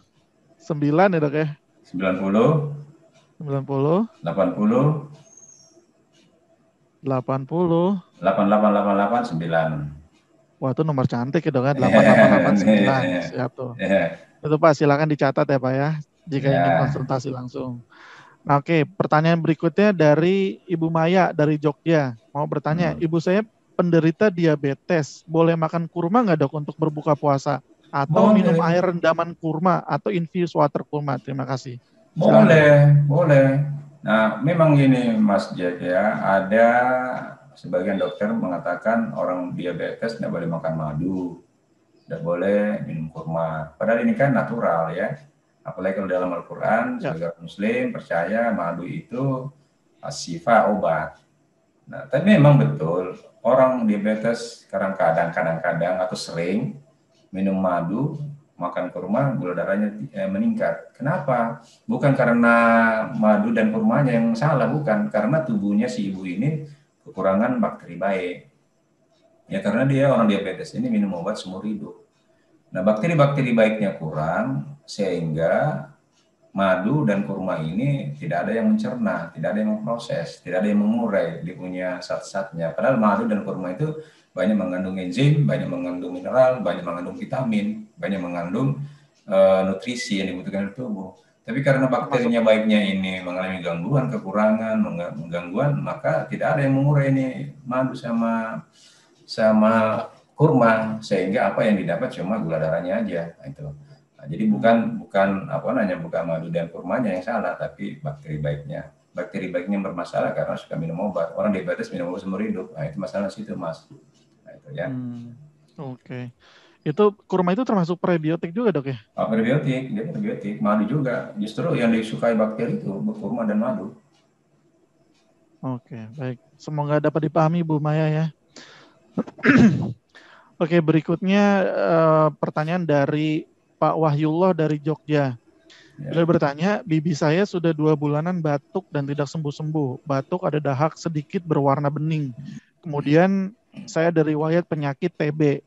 9 ya dok ya? 90 80 8889. Wah itu nomor cantik ya dok kan, 8889. Siap tuh. Itu Pak silakan dicatat ya Pak ya, jika ingin konsultasi langsung. Nah, oke, pertanyaan berikutnya dari Ibu Maya dari Jogja. Mau bertanya, Ibu saya penderita diabetes, boleh makan kurma nggak dok untuk berbuka puasa? Atau minum air rendaman kurma atau infused water kurma? Terima kasih. Boleh. Nah, memang gini Mas Jack ya, ada sebagian dokter mengatakan orang diabetes tidak boleh makan madu, tidak boleh minum kurma. Padahal ini kan natural ya. Apalagi kalau dalam Al-Quran, sebagai Muslim percaya madu itu syifa, obat. Nah, tapi memang betul orang diabetes kadang-kadang atau sering minum madu, makan kurma, gula darahnya meningkat. Kenapa? Bukan karena madu dan kurmanya yang salah, bukan. Karena tubuhnya si ibu ini kekurangan bakteri baik. Ya karena dia orang diabetes ini minum obat seumur hidup. Nah bakteri-bakteri baiknya kurang, sehingga madu dan kurma ini tidak ada yang mencerna, tidak ada yang memproses, tidak ada yang mengurai, dia punya zat-zatnya. Padahal madu dan kurma itu banyak mengandung enzim, banyak mengandung mineral, banyak mengandung vitamin, banyak mengandung nutrisi yang dibutuhkan oleh tubuh. Tapi karena bakterinya baiknya ini mengalami gangguan, kekurangan, gangguan, maka tidak ada yang mengurai ini madu sama kurma, sehingga apa yang didapat cuma gula darahnya aja. Itu. Nah, jadi bukan madu dan kurmanya yang salah, tapi bakteri baiknya. Bakteri baiknya bermasalah karena suka minum obat. Orang diabetes minum obat seumur hidup. Nah, itu masalah situ, Mas. Nah, itu ya. Oke. Itu kurma itu termasuk prebiotik juga, Dok ya? Prebiotik, dia prebiotik. Madu juga. Justru yang disukai bakteri itu kurma dan madu. Oke, baik. Semoga dapat dipahami Bu Maya ya. Oke, berikutnya pertanyaan dari Pak Wahyullah dari Jogja. Beliau bertanya, bibi saya sudah 2 bulanan batuk dan tidak sembuh-sembuh. Batuk ada dahak sedikit berwarna bening. Kemudian saya ada riwayat penyakit TB.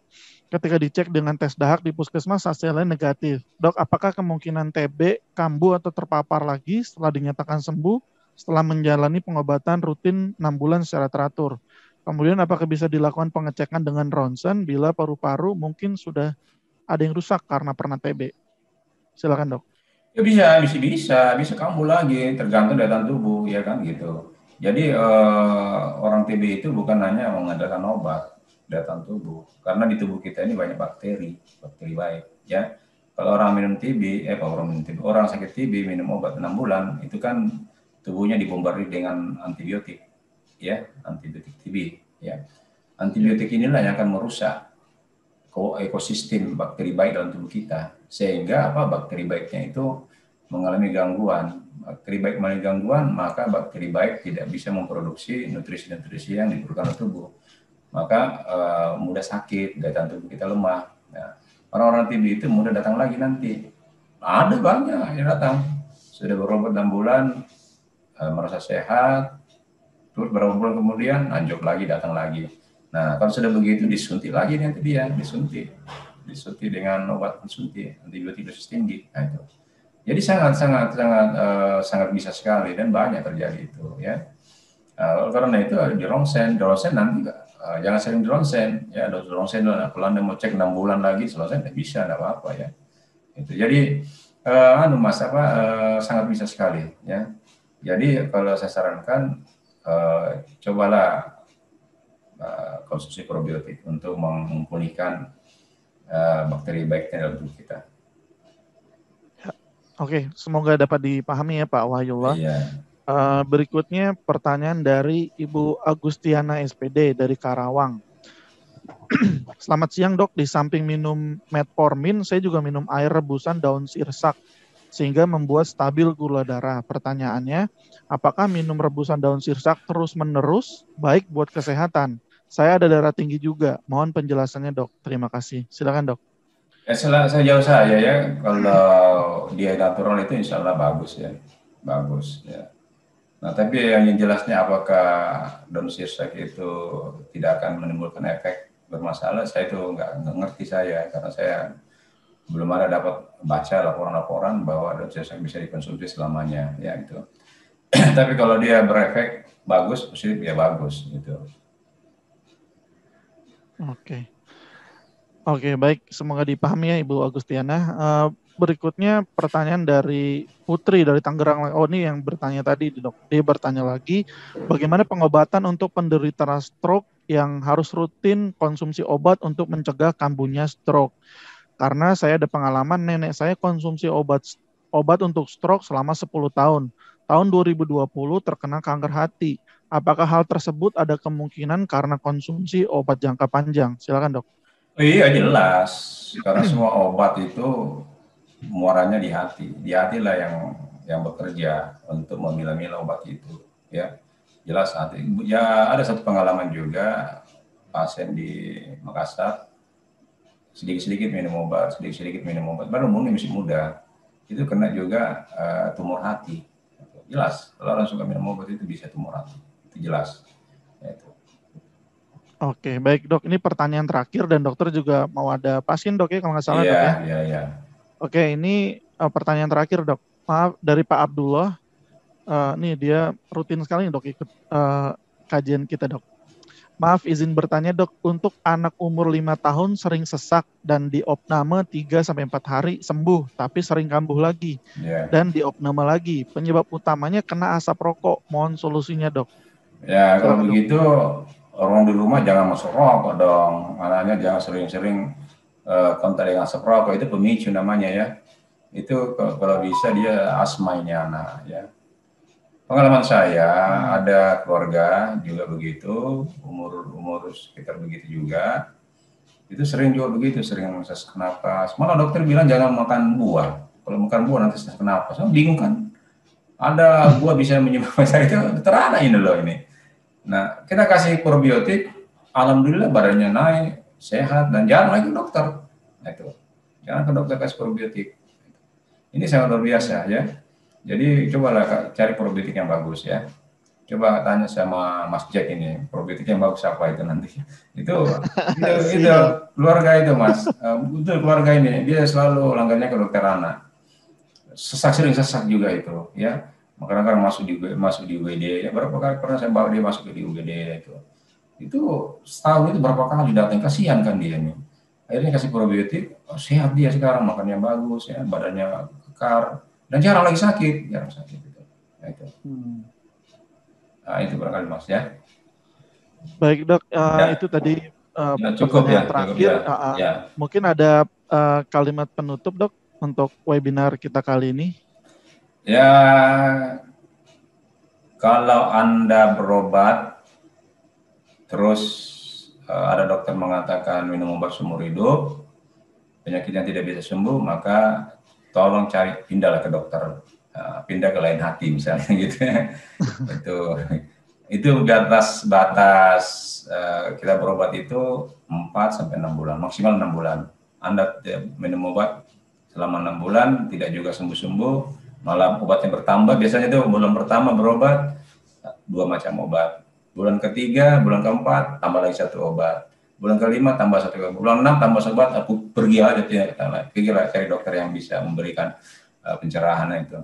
Ketika dicek dengan tes dahak di puskesmas hasilnya negatif. Dok, apakah kemungkinan TB kambuh atau terpapar lagi setelah dinyatakan sembuh setelah menjalani pengobatan rutin 6 bulan secara teratur? Kemudian apakah bisa dilakukan pengecekan dengan ronsen bila paru-paru mungkin sudah ada yang rusak karena pernah TB? Silakan dok. Ya bisa kambuh lagi, tergantung daya tahan tubuh, ya kan gitu. Jadi orang TB itu bukan hanya mengandalkan obat, daya tahan tubuh, karena di tubuh kita ini banyak bakteri baik, ya. Kalau orang minum TB, orang sakit TB minum obat 6 bulan, itu kan tubuhnya dibombardir dengan antibiotik, ya, antibiotik TB, ya. Antibiotik inilah yang akan merusak ekosistem bakteri baik dalam tubuh kita, sehingga bakteri baiknya itu mengalami gangguan. Bakteri baik mengalami gangguan, maka bakteri baik tidak bisa memproduksi nutrisi-nutrisi yang diperlukan oleh tubuh, maka mudah sakit, daya tahan tubuh kita lemah. Nah, orang-orang TB itu mudah datang lagi nanti. Ada banyak yang datang sudah berobat 6 bulan, merasa sehat, terus beberapa bulan kemudian anjlok lagi, datang lagi. Nah, kalau sudah begitu disuntik lagi nanti dia, disuntik dengan obat suntik antibiotik dosis tinggi. Nah, itu. Jadi sangat bisa sekali dan banyak terjadi itu, ya. Karena itu di ronsen nanti jangan sering di ronsen, ya. Dokter ronsen kalau Anda mau cek 6 bulan lagi selesai tidak bisa, tidak apa-apa ya. Itu. Jadi sangat bisa sekali, ya. Jadi kalau saya sarankan cobalah konsumsi probiotik untuk memulihkan bakteri baiknya dalam tubuh kita. Oke, semoga dapat dipahami ya Pak Wahyullah. Iya. Berikutnya pertanyaan dari Ibu Agustiana SPD dari Karawang. Selamat siang dok, di samping minum metformin, saya juga minum air rebusan daun sirsak sehingga membuat stabil gula darah. Pertanyaannya, apakah minum rebusan daun sirsak terus-menerus baik buat kesehatan? Saya ada darah tinggi juga. Mohon penjelasannya dok. Terima kasih. Silakan dok. Ya, sejauh saya ya, kalau dia natural itu insya Allah bagus ya. Bagus ya. Nah, tapi yang jelasnya apakah daun sirsak itu tidak akan menimbulkan efek bermasalah, saya itu nggak ngerti saya, karena saya belum ada dapat baca laporan-laporan bahwa daun sirsak bisa dikonsumsi selamanya ya itu. Tapi kalau dia berefek bagus, positif ya bagus gitu. Oke, baik. Semoga dipahami ya Ibu Agustiana. Berikutnya pertanyaan dari Putri dari Tangerang. Oh, ini yang bertanya tadi, dok. Dia bertanya lagi, bagaimana pengobatan untuk penderita stroke yang harus rutin konsumsi obat untuk mencegah kambuhnya stroke? Karena saya ada pengalaman nenek saya konsumsi obat untuk stroke selama 10 tahun. Tahun 2020 terkena kanker hati. Apakah hal tersebut ada kemungkinan karena konsumsi obat jangka panjang? Silakan dok. Oh, iya jelas, karena semua obat itu muaranya di hati. Di hatilah yang bekerja untuk memilah-milah obat itu, ya. Jelas hati. Ya ada satu pengalaman juga pasien di Makassar sedikit-sedikit minum obat, baru umurnya masih muda. Itu kena juga tumor hati. Jelas, kalau orang suka minum obat itu bisa tumor hati. Itu jelas. Ya, itu. Oke, baik dok. Ini pertanyaan terakhir dan dokter juga mau ada pasien dok ya kalau nggak salah dok ya. Iya. Oke, ini pertanyaan terakhir dok. Maaf dari Pak Abdullah. Nih dia rutin sekali dok ikut kajian kita dok. Maaf izin bertanya dok, untuk anak umur 5 tahun sering sesak dan diopname 3-4 hari sembuh, tapi sering kambuh lagi. Dan diopname lagi. Penyebab utamanya kena asap rokok. Mohon solusinya dok. Ya kalau begitu orang di rumah jangan masuk rokok dong. Anaknya jangan sering-sering kontak dengan asap rokok, itu pemicu namanya ya. Itu kalau bisa dia asma ini anak ya. Pengalaman saya ada keluarga juga begitu, umur sekitar begitu juga. Itu sering juga begitu, sering sesak napas. Malah dokter bilang jangan makan buah. Kalau makan buah nanti sesak napas. Saya bingung kan. Ada buah bisa menyebabkan saya itu terana ini loh ini. Nah, kita kasih probiotik, alhamdulillah badannya naik, sehat, dan jarang lagi dokter. Nah, itu. Jangan ke dokter kasih probiotik. Ini sangat luar biasa ya. Jadi cobalah cari probiotik yang bagus ya. Coba tanya sama Mas Jack ini, probiotik yang bagus apa itu nanti. Itu keluarga itu Mas. Betul keluarga ini, dia selalu langgannya ke dokter anak. Sering sesak juga itu ya. Kadang-kadang masuk di UGD ya, berapa kali pernah saya bawa dia masuk ke di UGD itu setahun itu berapa kali datang, kasihan kan dia nih. Akhirnya kasih probiotik, sehat dia sekarang, makannya bagus ya, badannya kekar dan jarang lagi sakit gitu. Nah, itu. Nah, itu barangkali Mas ya. Baik dok, itu tadi cukup ya, terakhir. Cukup ya. Mungkin ada kalimat penutup dok untuk webinar kita kali ini. Ya, kalau Anda berobat, terus ada dokter mengatakan minum obat seumur hidup, penyakitnya tidak bisa sembuh, maka tolong pindahlah ke dokter, pindah ke lain hati misalnya gitu. Itu batas kita berobat itu 4-6 bulan, maksimal 6 bulan. Anda minum obat selama 6 bulan, tidak juga sembuh-sembuh, malah obatnya bertambah. Biasanya itu bulan pertama berobat 2 macam obat, bulan ketiga, bulan keempat tambah lagi 1 obat, bulan kelima tambah 1 obat, bulan 6 tambah 1 obat. Aku pergi aja cari dokter yang bisa memberikan pencerahan itu.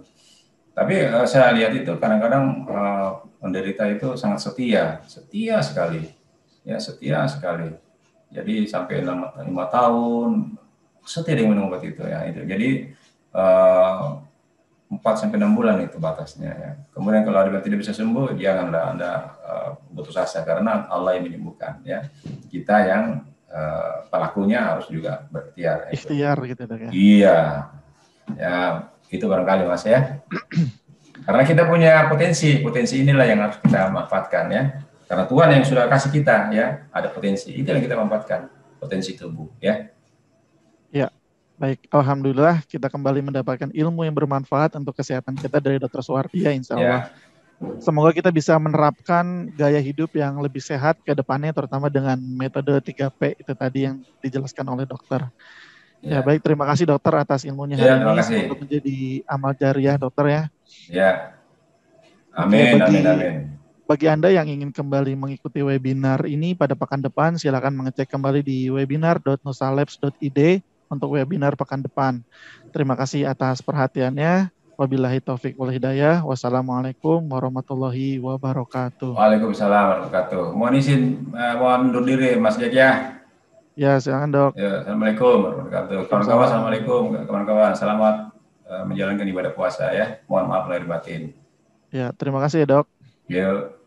Tapi saya lihat itu kadang-kadang penderita itu sangat setia sekali ya, setia sekali. Jadi sampai 5 tahun setia dengan minum obat itu ya itu. Jadi 4-6 bulan itu batasnya ya. Kemudian kalau ada yang tidak bisa sembuh, janganlah Anda putus asa, karena Allah yang menyembuhkan ya. Kita yang pelakunya harus juga berikhtiar. Ikhtiar gitu dok ya. Iya. Ya, itu barangkali Mas ya. Karena kita punya potensi inilah yang harus kita manfaatkan ya. Karena Tuhan yang sudah kasih kita ya, ada potensi. Itu yang kita manfaatkan, potensi tubuh ya. Ya, baik. Alhamdulillah kita kembali mendapatkan ilmu yang bermanfaat untuk kesehatan kita dari Dr. Suwardi ya, insya Allah. Semoga kita bisa menerapkan gaya hidup yang lebih sehat ke depannya, terutama dengan metode 3P itu tadi yang dijelaskan oleh dokter. Ya, baik. Terima kasih dokter atas ilmunya hari ini. Semoga menjadi amal jariah dokter ya. Ya. Amin, amin. Bagi Anda yang ingin kembali mengikuti webinar ini pada pekan depan, silakan mengecek kembali di webinar.nusalabs.id untuk webinar pekan depan. Terima kasih atas perhatiannya. Wabillahi taufik wal hidayah. Wassalamualaikum warahmatullahi wabarakatuh. Waalaikumsalam warahmatullahi wabarakatuh. Mohon izin, mohon undur diri Mas Jack ya. Ya, silakan dok. Ya, assalamualaikum warahmatullahi wabarakatuh. Kawan-kawan, assalamualaikum kawan-kawan. Selamat menjalankan ibadah puasa ya. Mohon maaf lahir batin. Ya, terima kasih ya dok. Ya.